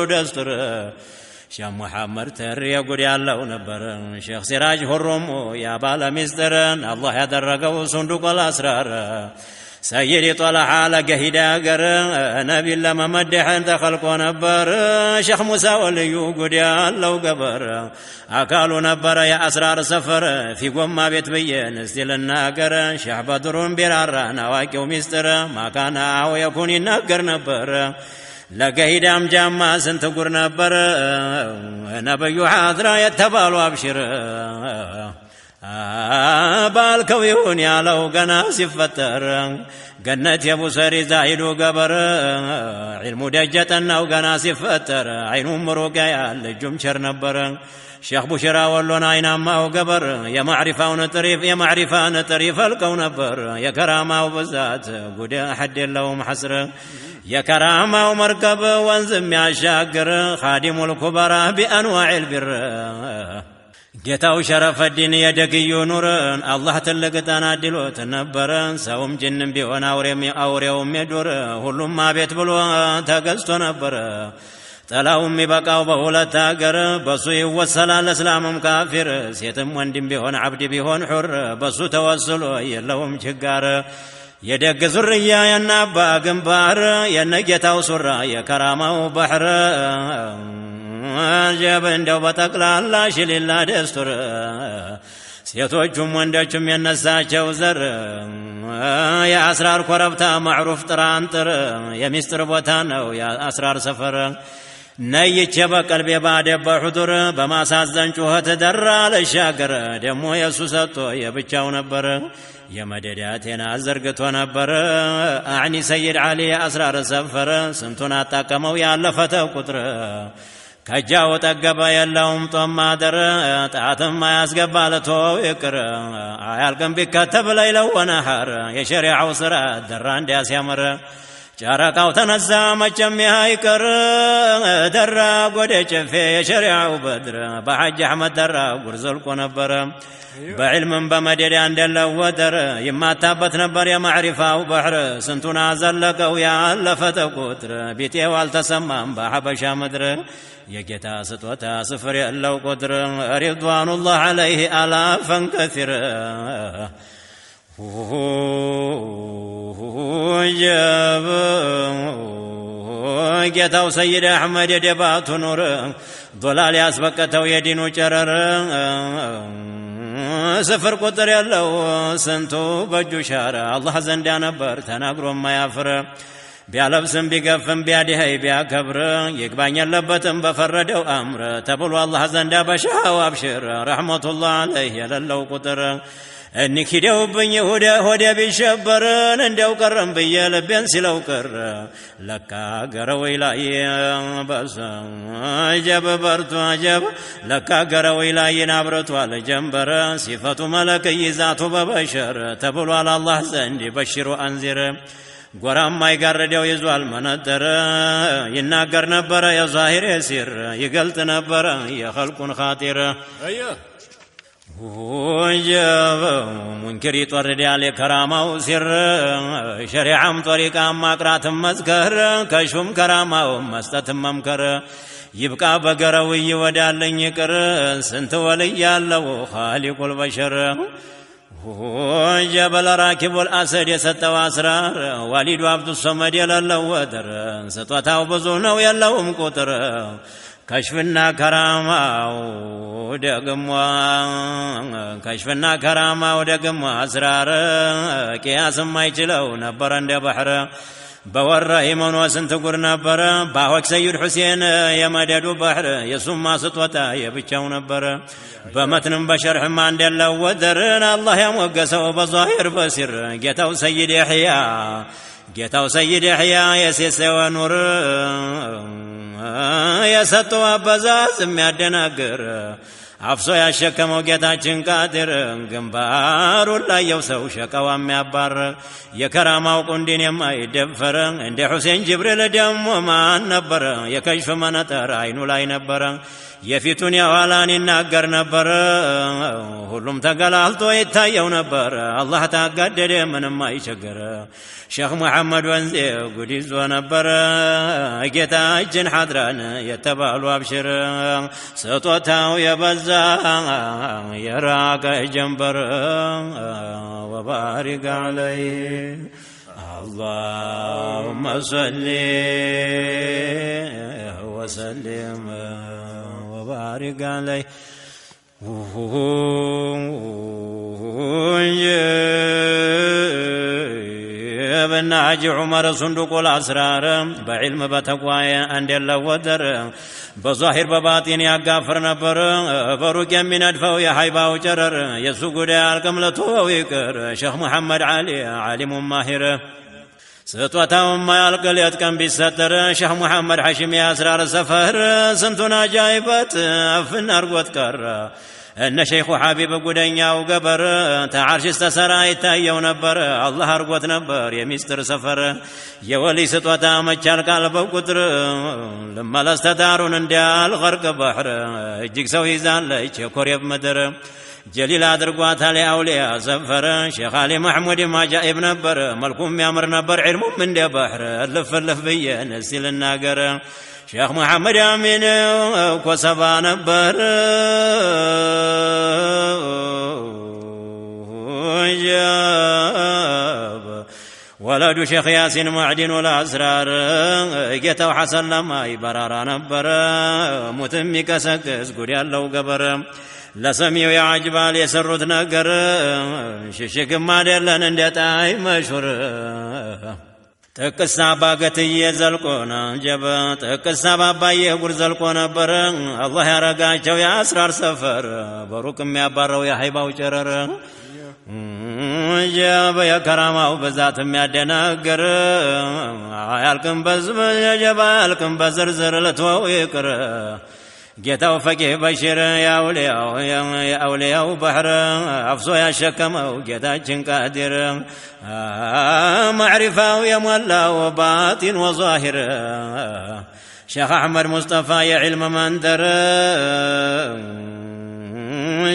S1: شيخ محمد تر يقول يالله نبر شيخ سراج هرمو يا بالا مستر الله يدرقو صندوق الأسرار سيدي طلع لك هداقر نبي لما مدحن تخلقو نبر شيخ موسى وليو قد يالله قبر أكالو نبر يا أسرار سفر في قوم ما بيتبين استيل الناقر شيخ بدرون برار نواكي ومستر ما كان أو يكون الناقر نبر لك هدام جامع سنتقر نبر نبي حاضر يتبالو أبشر بالكويون يا لو قنا سفتر قنت يا ابو سري زايدو قبر علم دجتنا وقنا سفتر عين مروقا يا الجمشر نبر شيخ بشرا ولون عينما وقبر يا معرفة ونطريف يا معرفة نطريف الكون نبر يا كرامة وبزات قد أحد لهم حسر يا كرامة ومركب وانزم يا شاكر خادم الكبرى بأنواع البر ጌታው ሸረፈዲን የደግዩ ኑርን አላህ ትልቅ ተናድሎት ነበር ሰውም ጅንም ቢሆን አውሬውም የዱር ሁሉም አቤት ብሎ ተገዝቶ ነበር ጠላውም ይበቃው በሁለት ሀገር በሱ ይወሰላል እስላምም ካፊር ሴትም ወንድም ቢሆን አብድ ቢሆን ሑር በሱ ተወስሎ የለውም ችጋር የደግ ዙርያ የናባ ግንባር የነጌታው ሱራ የከራማው ባህር جاب እንደው በጠቅላላ ሽሊላ ደስቱር ሴቶቹም ወንዶቹም የነሳቸው ዘር የአስራር ኮረብታ ማዕሩፍ ጥራንጥር የሚስጥር ቦታ ነው የአስራር ሰፈር ነይቼ በቀልቤ ባደበ ሑዱር በማሳዘን ጩኸት ደራ ለሻገር ደሞ የሱ ሰጥቶ የብቻው ነበር የመደዳቴን አዘርግቶ ነበር አዕኒ ሰይድ ዓሊ የአስራር ሰፈር ስንቱን አጣቀመው ያለፈተ ቁጥር ከጃው ጠገበ የለውም ጦም ማደር ጣትም አያስገባ ለተወው ይቅር አያልቅም ቢከተብ ለይለው ወነሐር የሸሪዓው ስራ ደራ እንዲያስያምር ጨረቃው ተነሳ መቼም አይቀር ደራ ጎደ ጨፌ የሸሪዓው በድር በሐጅ አሕመድ ደራ ጉርዘልቆ ነበር بعلم بمدد عند اللودر يماتابت نبر يا معرفة وبحر سنتنا زلقوا يا ألفت قدر بيتي والتسمم بحبشا مدر يجتا ستوتا صفر يألو قدر رضوان الله عليه آلافا كثير جاب ጌታው ሰይድ አሕመድ የደባቱ ኑር ዶላል ያስበቀተው የዲኑ ጨረር ስፍር ቁጥር ያለው ስንቱ በእጁ ሻረ አላህ ዘንዳ ነበር ተናግሮ ማያፍር ቢያለብስም ቢገፍም ቢያድኸይ ቢያከብር ይግባኝ የለበትም በፈረደው አምር ተብሎ አላህ ዘንዳ በሻው አብሽር ረሕመቱላህ ዐለይህ የሌለው ቁጥር እንኪደውብኝ ሆዴ ቢሸበርን እንዲያው ቀረም ብዬ ልቤን ሲለው ቅር ለካ ገረወይ ላይ በሰ አጀብ በርቱ አጀብ ለካ ገረወይ ላይን አብርቷል ጀንበር ሲፈቱ መለክይ ዛቱ በበሸር ተብሏል አላህ ዘንድ በሽሩ አንዚር ጎራማ ይጋረደው ይዟል መነጠር ይናገር ነበረ የዛሂር የሲር ይገልጥ ነበረ የኸልቁን ኻጢር وجب منكر يطرد على كرامه وسر شريعه طريقه مقرات مذكر كشم كرامه ومستتم ممكر يبقى بقروي ودالن يقر سنت ولي يالله خالق البشر جبل راكب الاسد يستوى اسرار والد عبد الصمد يلله ودر سطوتاو بزو ነው የለውም ቁጥር كشفنا كرامة كشفنا كرامة ودقم أسرار كياس ما يجلو نبرا دي بحر بور إيمان وسنت قر نبرا باوك سيد حسين يا مدد بحر يسوم ما سطوتا يبتشو نبرا بمتن بشر حمان دي الله ودرنا الله يموقسه بظاهر بسر جيتو سيد يحيى جيتو سيد يحيى يسيس ونور የሰጠው አበዛዝ የሚያደናግር አፍሶ ያሸከመው ጌታችን ቃድር ግንባሩን ላይ የሰው ሸቀዋ የሚያባር የከራማው ቁንዲን የማይደፈር እንደ ሁሴን ጅብሪል ደሞ ማን ነበር የከሽፍ መነጠር አይኑ ላይ ነበር የፊቱን የኋላን ይናገር ነበር ሁሉም ተገላልጦ ይታየው ነበር አላህ ታጋደደ ምንም አይቸገር ሼኽ መሐመድ ወንዜ ጉድ ይዞ ነበር ጌታችን ሐድራን የተባሉ አብሽር ስጦታው የበዛ የራቀ ጀንበር ወባሪክ ዐለይህ اللهم صل وسلم وبارك عليه ابن حاج عمر صندوق الأسرار بعلم بتقوى عند الله ودر بظاهر بباطن يغفر نبر بروك من ادفو يا حيبا وجرر يسوق دالكم لتويكر شيخ محمد علي عالم ماهر سطوتاو ما يلقى ليتكم بيستر شيخ محمد حشيم يا اسرار سفر سنتنا جايبت افن ارغوت كر ان شيخ حبيب قدنياو قبر تعرش استسرا يتايو نبر الله ارغوت نبر يمستر سفر يا ولي سطوتا مچال قلب قطر لما لاستدارون اندال غرق بحر اجيك سو يزال ليچ كوريب مدر جليل أدرقوات علي أولياء سفر شيخ علي محمود ما جائب نبر ملكم يامر نبر علم من دي بحر اللف بيه نسيل الناقر شيخ محمد أمين وكسبا نبر جاب ولد شيخ ياسين معدن والأسرار جيتو حسن لما يبرارا نبر متمي كسكس قد يالو قبر لسميو يا عجبال يسرت نقر ششك ما دلن اندتاي مشهور تكسا باقتي يزلقونا جبا تكسا باباي يقر زلقونا برن الله يرقاچو يا اسرار سفر بروكم يا بارو يا حيبا وشرر جبا يا كرامة وبزات يدنقر يالكم بزم جبا يالكم بزرزر لتوو يكر جيتو فقيه بشير يا أولياء بحر أفصو يا شكمو جيتاچن قادر معرفة يا مولا وباطن وظاهر شيخ أحمد مصطفى يا علم مندر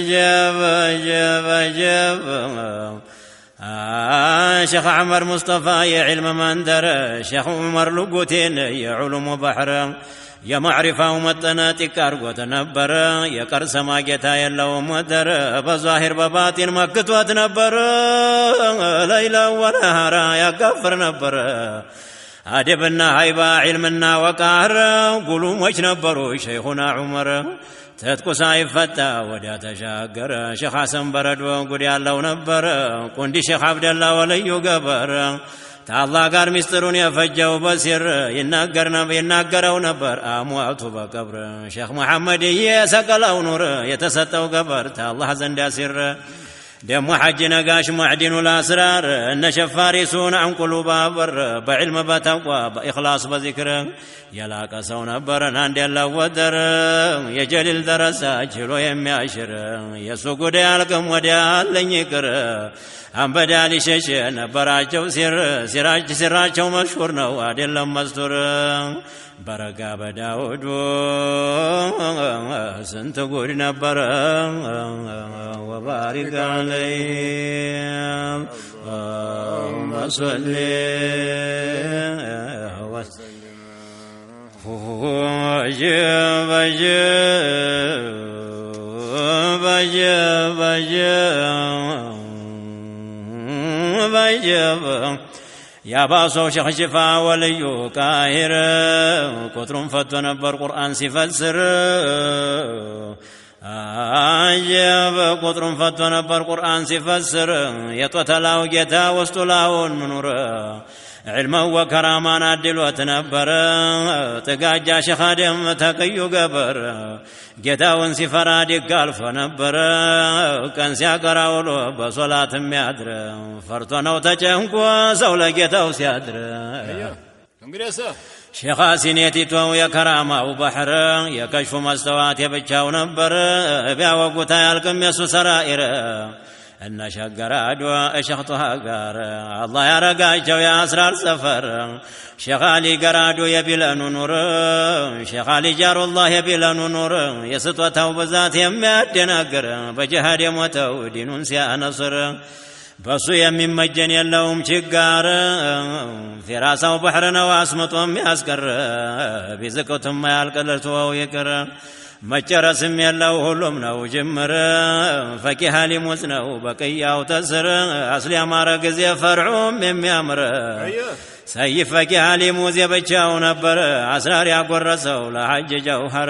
S1: جاب شيخ أحمد مصطفى يا علم مندر شيخ عمر لقوتين يا علوم بحر يا معرفة ومتناتك أرقوت نبر يا كرس ما جتا يلو مدر بظاهر بباطن مكتوت نبر ليلة ونهارا يا كفر نبر أدبنا هيبة علمنا وقار قولوا وش نبروا شيخنا عمر تتكو سايف فتا وديا تشاقر شيخ حسن برد وقل يالله نبر قندي شيخ عبد الله وليو قبر تعالله قار مسترون يفجوا بسر يناقروا نبر أمواتوا بقبر شيخ محمد يسقلوا نور يتستوا قبر تعالله زندا سر دم حج نقاش معدن الأسرار إن شفارسون عن قلوب بر بعلم بتقوى بإخلاص بذكر يلاك سون برن عند الله ودر يجلل درسا جلو يمياشر يسوق ديالكم وديال لنيكر هم بدالي ششن براجو سراجو مشهور نو عدل مستور بركة بداود سنت قول نبر وبارك عليه اللهم صل وجب يا باسو شيخ شفا وليو كاهر كترم فتو نبر قرآن سفسر عجب كترم فتو نبر قرآن سفسر يتوتلاو جتا وستلاو منور علما وكرامان عدل وتنبر تقاجا شخادم تقيو قبر جتاون سفرا دقال فنبر كان سيقراولو بصلاة ميادر فرطونو تجنكو سولا جتاو سيادر شيخا سينيتي تو يا كرامة وبحر يا كشف مستوات يبجاو نبر بيا وقوتا يالكم يسو سرائر أن شجر أدوى أشخطها قار الله يرقاجو يا أسرار سفر شغالي قرادو يبلن نور شغالي جار الله يبلن نور يسطوته بذات يمي الدناقر بجهاد يموتو دين سيا نصر بسو يمي مجن يلوم شقار في راسه بحرنا واسمطهم ياسكر بزكوتهم يالقلرتوا ويكر مجرسم يلو هلوم نو جمر فكيها لموز نو بكياو تسر أصلي أمارة قزي فرعوم من يامر سيف فكيها لموز يبجاو نبر أسرار يقول رسول حج جوهر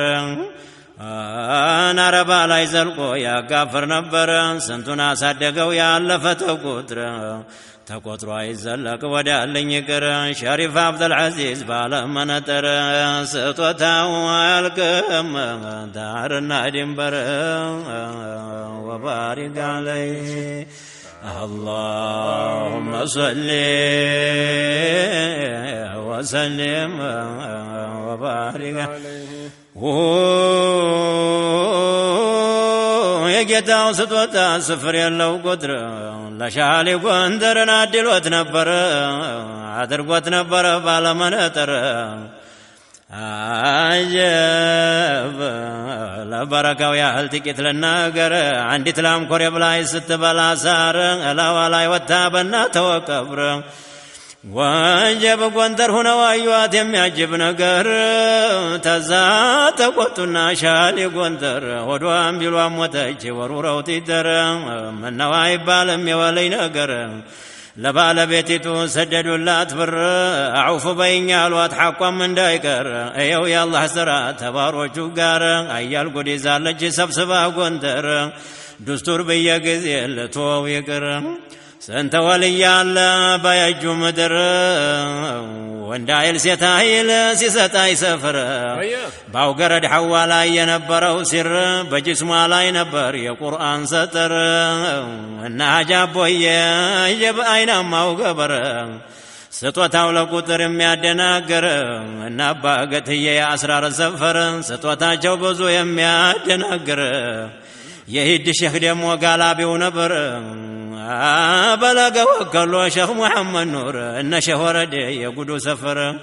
S1: نار بالا يزلقو يا كافر نبر سنتنا صدقو يا ألفتو قدر تقطروا يزلق ودالن يقر شريف عبد العزيز بالا منتر سطوتا والكم دار النادم بر وبارك عليه اللهم صل وسلم وبارك عليه يجتاو ستوتا سفر يلو قدر لشالي قندر نادل وتنبر عدر وتنبر بالمنتر عجب لبركة ويا هل تكت للناقر عندي تلام كوري بلاي ست بلا سار لا ولاي وتابنا توكبر وجب قندر هنا وايوات يميعجب نقر تزات قطنا شالي قندر ودوام بلوام وتجي ورورو تدر من نواي بالم يولي نقر لبال بيتي تسددوا لا تفر أعوف بيني الوات حقوم من دايكر أيو يا الله سرا تبارو جوغار أيال قدي زالج سبسبا قندر دستور بيا قزيل تو يقر سنت ولي الله بايجو مدر وندايل سيتايل سيستاي سفر باو قرد حوالا ينبرو سر بجسم لا ينبر يا قرآن ستر الناجاب يجب أين ماو قبر ستوتاو لقطر ميادناقر النباقت هي أسرار السفر ستوتا جوبزو يميادناقر يهد الشيخ دم وقالابيو نبر بلغ وكلو شيخ محمد نور ان شهرد يقدو سفر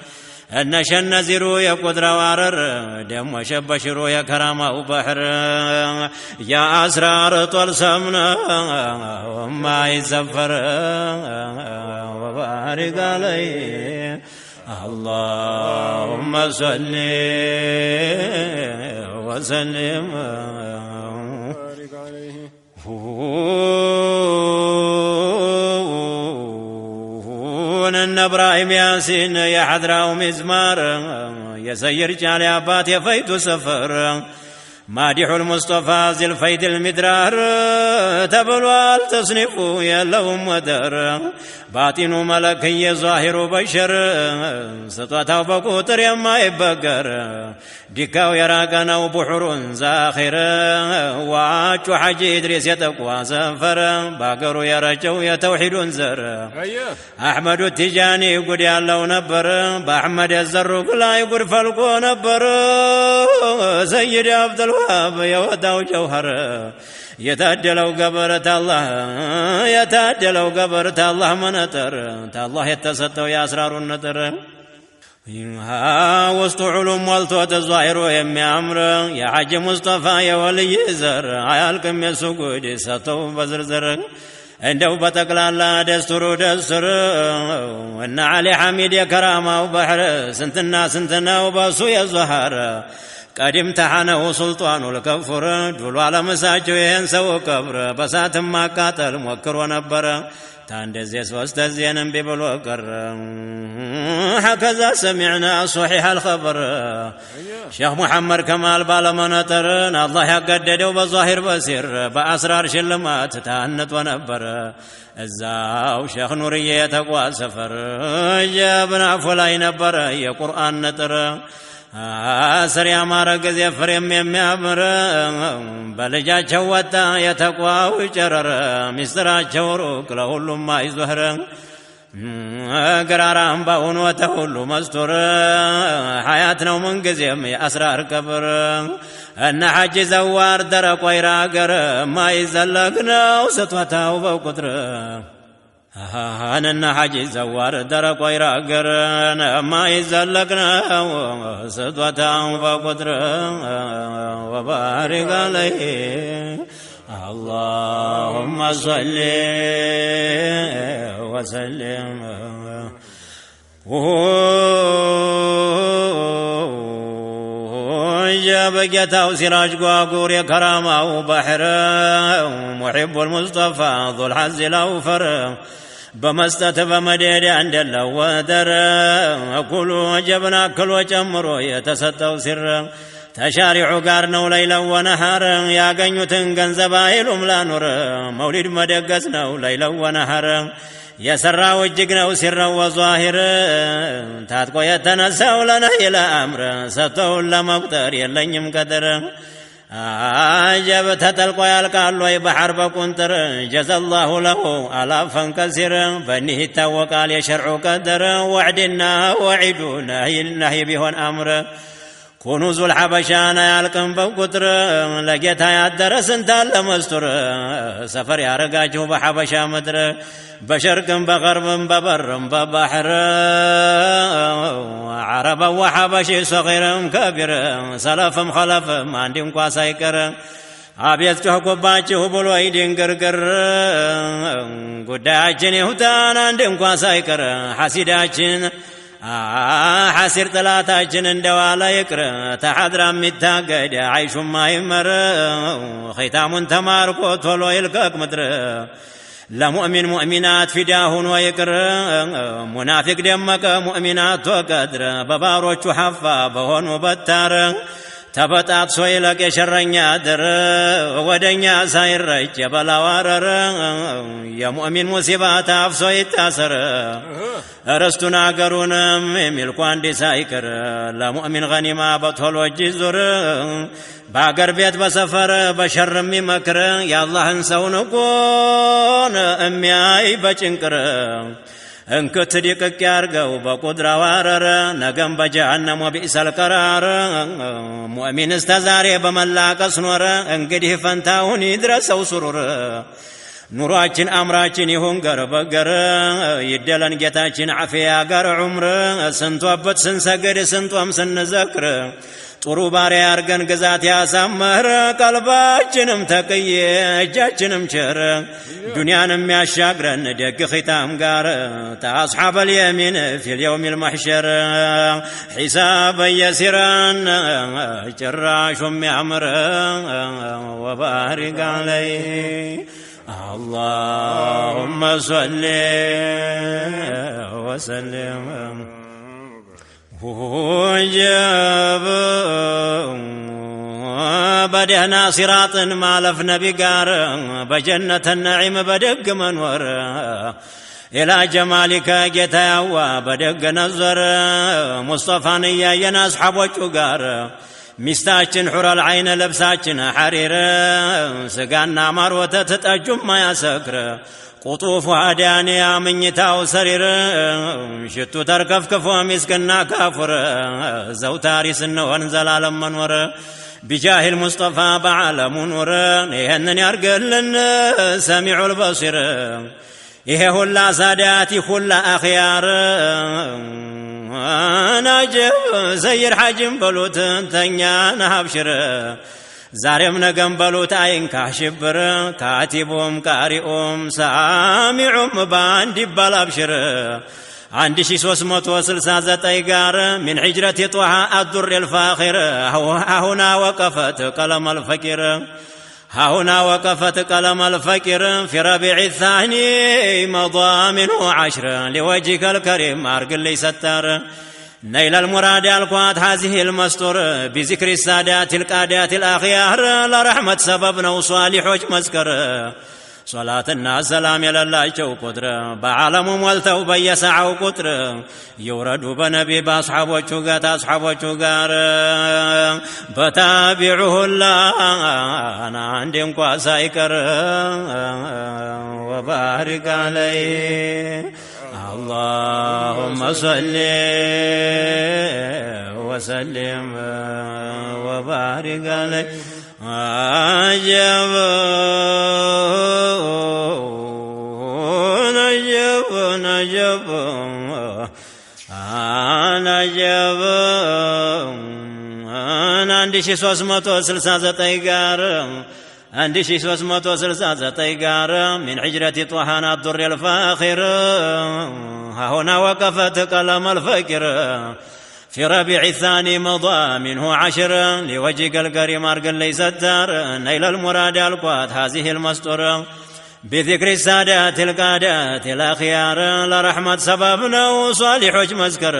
S1: ان شنزرو يقدر وارر دم شبشرو يا كرامه وبحر يا اسرار طول سمنا وما يسفر وبارك عليه اللهم صل وسلم وبارك عليه يكون النبراهيم ياسين يا حضراو مزمار يا سير جالي عبات يا فيت سفر مادح المصطفى ذي الفيد المدرار تبلوى التصنيف يلهم مدر باطن ملكي ظاهر بشر سطوته بقوتر يما يبقر ديكاو يراقنا وبحر زاخر وعاج حجي إدريس يتقوى سفر باقر يرجو يتوحيد زر أحمد التجاني يقول يالله نبر بأحمد الزرق لا يقول فلقو نبر سيد عبد الوهاب يوداو جوهر يتعدلوا قبرت الله يتعدلوا قبرت الله منتر الله يتسطوا يا أسرار النتر وسط علوم والتوت الظاهر ويمي عمر يا حاج مصطفى يا ولي زر عيالكم يا سقود سطوا بزرزر عندو بتقلال دستور دستر وإن علي حميد يا كرامة وبحر سنتنا وباسو يا زهر قد امتحنه سلطان الكفر دولو على مساجو ينسو كبر بسات ما قاتل موكر ونبر تاندزيس واستزين ببلو قر هكذا سمعنا صحيح الخبر شيخ محمد كمال بالمنطر الله يقددوا بالظاهر بصير بأسرار شلمات تهنت ونبر الزاو شيخ نورية تقوى سفر جابنا فلاي نبر يا قرآن نتر سريع مارق زي فريم يميامر بلجا چوتا يتقوى وجرر مسترا چوروك لهولو ما يزهر قرارام باون وتهولو مستور حياتنا ومن قزيم أسرار كبر أن حج زوار درق ويراقر ما يزلقنا وستوتا وبوقتر أنا حاج زوار درق ويراقر ما يزلقنا سدوة فقدر وبارك عليه اللهم صل وسلم جاب جتاو سراج قاقور يا كرامة وبحر محب المصطفى ذو الحز الأوفر بمستة بمديد عند اللوادر أقول جبنا كل وجمرو يتستو سر تشارع قارنو ليلا ونهار يا قنيوتن قنزبايل لا نور مولد مدقسنو ليلا ونهار يسرى وجقنا سرا وظاهر تاتقو يتنسوا لنا إلى أمر ستو لمقدر يلن يمقدر عجب تتلقى يالقالوا بحر بكنتر جزا الله له ألافا كثيرا فانه توقال يشرع قدر وعدنا وعدونا النهي بهن أمر كنوز الحبشان يالكم بقدر لقيتها يادرس انت لمستر سفر يارقاجه بحبشا مدر بشرق بغرب ببر ببحر عربا وحبشي صغير كبير سلف خلف ما عندهم قاسيكر عبيت جهكوباچه بلو ايدين غرغر ጉዳያችን ይሁታን አንድም ቋሳይቀር ሐሲዳችን حسير طلاتاችን እንደዋላ ይቅር ተሐድራ የሚታገድ አይሹም አይመር ختامون ተማርቆ ቶሎ ይልቀቅ ምድር لمؤمن مؤمنات فداهن ويقر منافق دمك مؤمنات وقدر بباروچ حفا بهون وبتار تبطات سويلك يشرنيا در ودنيا سايرج بلا وارر يا مؤمن مصيبات افسو يتاثر رستنا غرون ملكوان دي سايكر لمؤمن غنيمه بطول جزر باغر بيت بسفر بشر ممكر يا الله انسونكون امياي بچنكر انكت ديقك يارغو بقدرة وارر نغم بجهنم وبئس القرار مؤمن استزاري بملاك سنور انقده فانتاون يدرسو سرور ኑሯችን አምራችን ይሁን ገርበገር ይደለን ጌታችን አፍያ ጋር ዑምር ስንቷበት ስንሰገድ ስንቷም ስንዘክር ጥሩ ባሪያ አርገን ግዛት ያሳመረ ቀልባችንም ተቅዬ እጃችንም ቸር ዱንያንም ያሻግረን ደግ ኺታም ጋር ተአስሓብ اليمين في اليوم المحشر حساب يسيران ጭራሹም ያምር وبارك عليه اللهم صل وسلم وجب بدهنا صراط مالف نبي قار بجنة النعيم بدق منور إلى جمالك جتاوى بدق نظر مصطفى نيا أصحاب وجوقار ሚስታችን ሑረል ዐይን ለብሳችን ሐሪር ስጋና ማር ወተት ጠጁም ማያሰክር ቁጡፍ ዋዳንያ ምኝታው ሰሪር ሽቱ ተርከፍክፎ ሚስክና ካፉር ዘውታሪ ስንሆን ዘላለም መኖር ቢጃሂል ሙስጠፋ በዓለሙ ኑር ይህንን ያርገልን ሰሚዑል በሲር ይሄ ሁላ ሳዳት ሁላ አኽያር ናጀብ ሰይር ሐጅም በሉት ተኛን አብሽር ዛሬም ነገም በሉት አይንካህ ሽብር ካቲቡም ቃሪኡም ሳሚዑም ባንድ ይባል አብሽር 1369 ጋር من حجرة طه الدر الفاخر هنا وقفت قلم الفقير هنا وقفت قلم الفقر في ربيع الثاني مضى منه 10 لوجهك الكريم أرقل لي ستار نيل المراد القوات هذه المستور بذكر السادات القادات الأخيار لرحمة سببنا وصالح مذكر صلاتنا سلام يللاچو قدر بعالم مولتو بيسعو قدر يوردو بنبي باصحابوچو غات اصحابوچو غار بتابعه الله انا عندي انقوا سايكر وبارك عليه اللهم صل وسلم وبارك عليه عجب نجب نجب نجب عندي 369 ጋር 1369 ጋር من حجرة طحان الدر الفاخر ها هنا وقفت قلم الفقر في ربيع الثاني مضى منه 10 لوجهك الكريم أرقل لي ستار نيل المراد القوات هذه المستور بذكر السادات القادات الأخيار لرحمة سببنا وصالح مذكر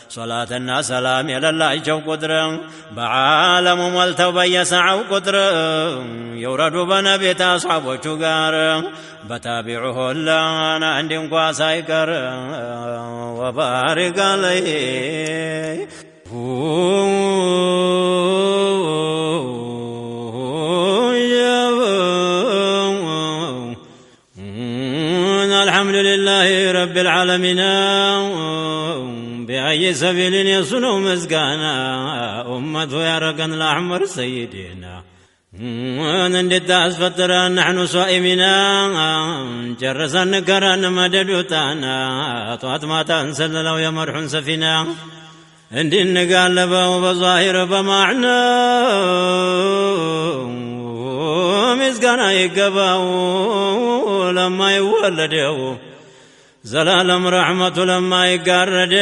S1: صلاتنا سلام يللا جو قدر بعالم مولتو بيسعو قدر يورد بنبيت أصحاب وشقار بتابعه الله أنا عندي مقاسايكر وبارك عليه الحمد لله رب العالمين بأي سبيل يصنو مسقانا أمته يا ركن الأحمر سيدنا نندت أسفترا نحن صائمنا جرسا نكرا مددوتانا طوات ما تنسل لو يمرح سفينا عند النقالبة وبظاهر بمعنى مسقانا يقباو لما يولدوا زلالم رحمة لما يقردوا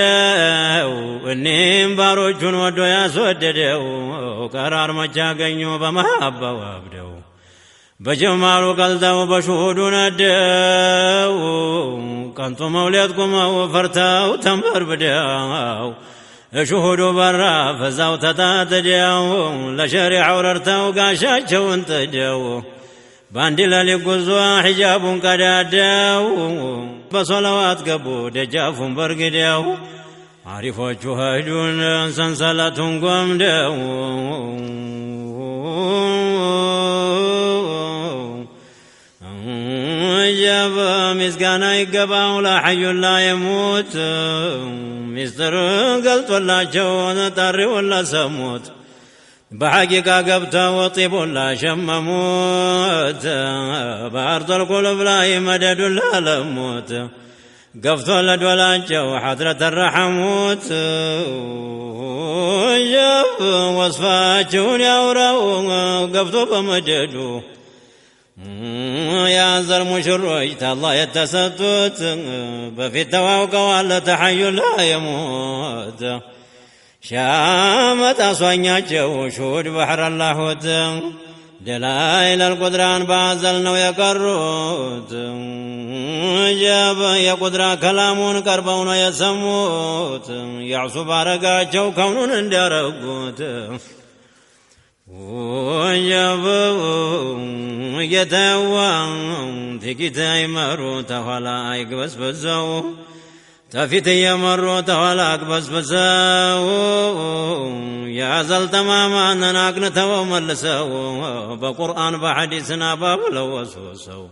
S1: انهم باروجون ودو ياسوددوا قرار مجاقنوا بمحبة وابدوا بجمال قلدوا بشهودوا ندوا كنتم مولدكم وفرتوا تنبر بدوا شهودوا برا فزاو تتاتجوا لشريع وررتوا قاشاتشوا انتجوا باندلا لقزوا حجاب قداداو بصلوات قبو دجاف برقداو عارفوا شهدون سنسلة قمداو جاب مسكانا يقباو لا حي لا يموت مستر قلت ولا جون طري ولا سموت بحقيقة قبتا وطيب لا شمموت بأرض القلوب لا مدد لا لموت قفتوا لدولاجو حضرة الرحموت جاب وصفاتون يورو قفتوا بمجدو يا زر مشروج الله يتسدد بفي التواوق ولا تحي لا يموت شامت أصوانياتشو شود بحر الله دلائل القدران بازلنا ويقرود جاب يا قدرة كلامون كربون يسموت يعصب عرقاتشو كونون اندرقوت وجاب يتوان تكتاي مرو تخلا يقبس بزاو تفيت يمرو تخلا يقبس بزاو يا زل تماما نناك نتو ملساو بقرآن بحديثنا باب لوسوسو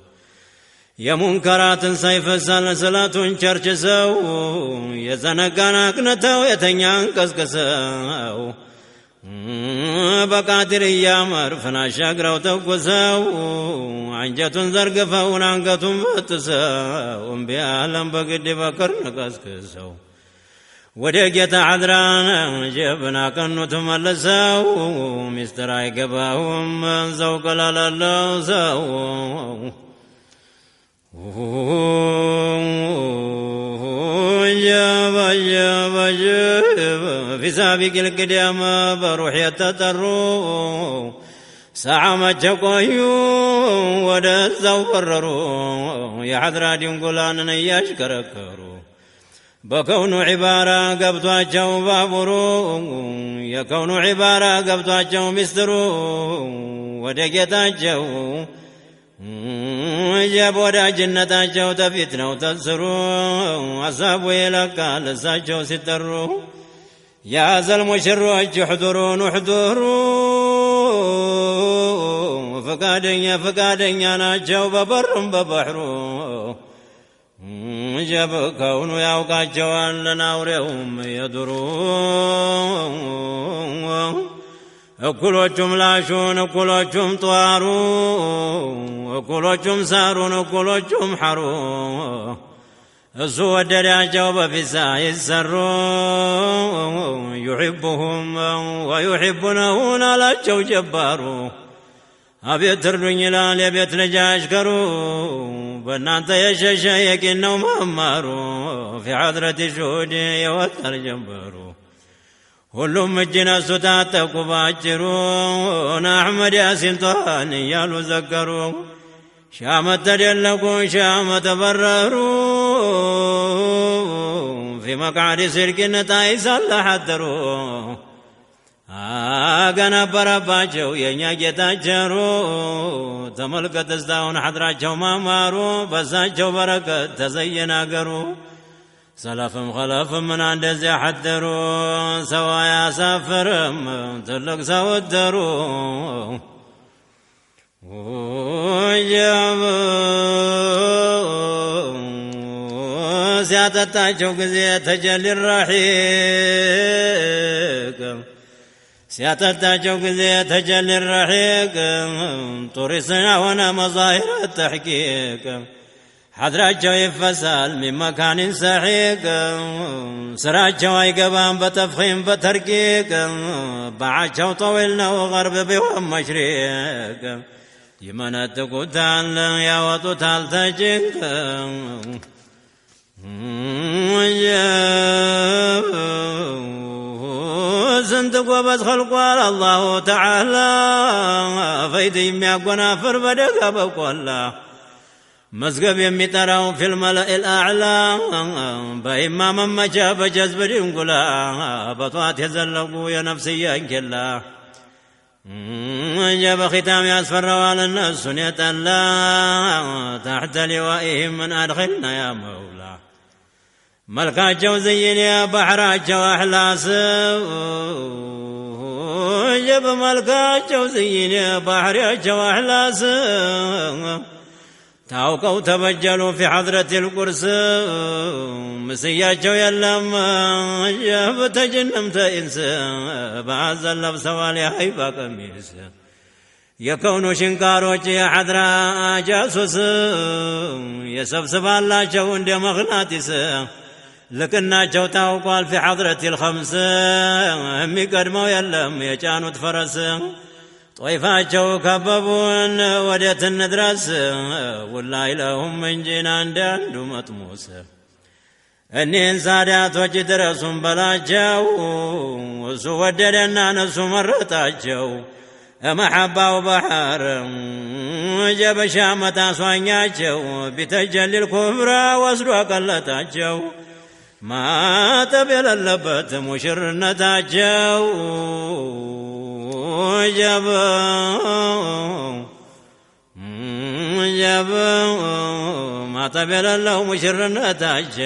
S1: يا منكرات سيف سلسلة شرشسو يا زنقاناك نتو يتنيان كسكساو بقاتر يامر فنا شاقرا وتوكساو عنجة زرقفا ونانقة فتساو بيعلم بقد بكر نكسكساو ودقيت عذرانا جبنا كنو تملساو مستراي قباهم زوق لالالو ساو جاب في سابق القدام بروح يتطروا ساعة ما تشقيوا ودا زورروا يا حضرات ينقلان يشكركروا بكون عبارة قبضوا بابروا يكون عبارة قبضوا مستروا ودقيتاجوا جابوا دا جنتاجوا تفتنا وتنصروا أصابوا إلى لساجوا ستروا يا زلموا شروا احضروا احضروا فقادين ناجوا ببرم ببحروا جاب كونوا يوقعوا لنا وريهم يدروا أكلوچم لاشون أكلوچم طارو أكلوچم سارون أكلوچم حرو السوى الدراجة في ساي السرو يحبهم ويحبونه لا جو جبارو أبيت الرجل لبيت نجاش كرو بنانت يششا يكنو مهمارو في حضرة الشهود يوتر جبارو ሁሉም እጅነሱ ታጠቁ ባጭሩን አሕመድ ያሲን ጦሃን እያሉ ዘከሩ ሻመት ተደለቁ ሻመት ተበረሩ في مقعد ስርቅነት አይሳላሐደሩ አገነበረባቸው የእኛ ጌታቸሩ ተመልከት እስታሁን ሐድራቸው ማማሩ በሳቸው በረከት ተዘየናገሩ سلفم خلفم من عند زي حدروا سوايا سافرم تلق سودروا وجابوا سيادتاجو قزي تجلي الرحيق سيادتاجو قزي تجلي الرحيق طرسنا هنا مظاهر التحقيق حضراجو يفسال من مكان سحيق سراجو يقبان بتفخيم بترقيق بعاجو طويلنا وغرب بهم مشريق يمناتكو تال يا وطو تال تجيق زندقوا بس خلقوا الله تعالى فايدي يميقونا فربدق بقوا الله مزقب يميتراو في الملأ الأعلى بإمام مجا بجذب دنقلا بطوات يزلقوا يا نفسي انكلا جاب ختام يصفر على الناس سنية الله تحت لوائهم من أدخلنا يا مولا ملكا جوزين يا بحر جو أحلاس جاب ملكا جوزين يا بحر جو أحلاس تاوقوا تبجلوا في حضرة القرس مسياجوا يلم جاب تجنمت إنس بعز اللبس والي حيبا قميس የከውኑ ሽንካሮች የሐድራ ጃሱስ የሰብስባላቸው እንደ መግናጢስ ልክናቸው ታውቋል ፊ ሐድረት ልኸምስ የሚቀድመው የለም የጫኑት ፈረስ ጦይፋቸው ከበቡን ወዴት እንድረስ ወላሂ ለሁም እንጂና እንዳንዱ መጥሙስ እኒህን ሳዳቶች ድረሱን በላቸው እሱ ወደደና ነሱ መረጣቸው መሐባው ባህር ጀበሻ መታሷኛቸው ቢተጀሊል ኩብራ ወስዶ አቀለጣቸው ማጠብ የሌለበት ሙሽርነታቸው ጀበው ማጠብ የሌለው ሙሽርነታቸው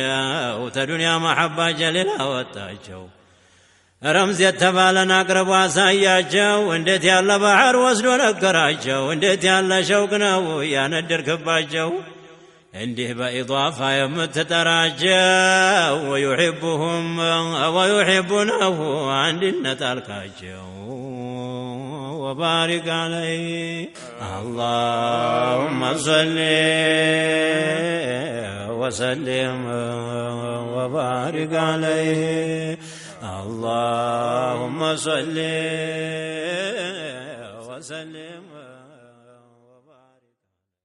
S1: ተዱንያ መሐባ ጀሊል አወጣቸው ረምዝ የተባለን አቅርቦ አሳያቸው እንዴት ያለ ባህር ወስዶ ነገራቸው እንዴት ያለ ሸውቅ ነው ያነደርክባቸው እንዲህ በኢضافة የምትጠራቸው ويحبهم ويحبونه አንድነት አልካቸው وبارك عليه اللهم صل وسلم وبارك عليه اللهم صل وسلم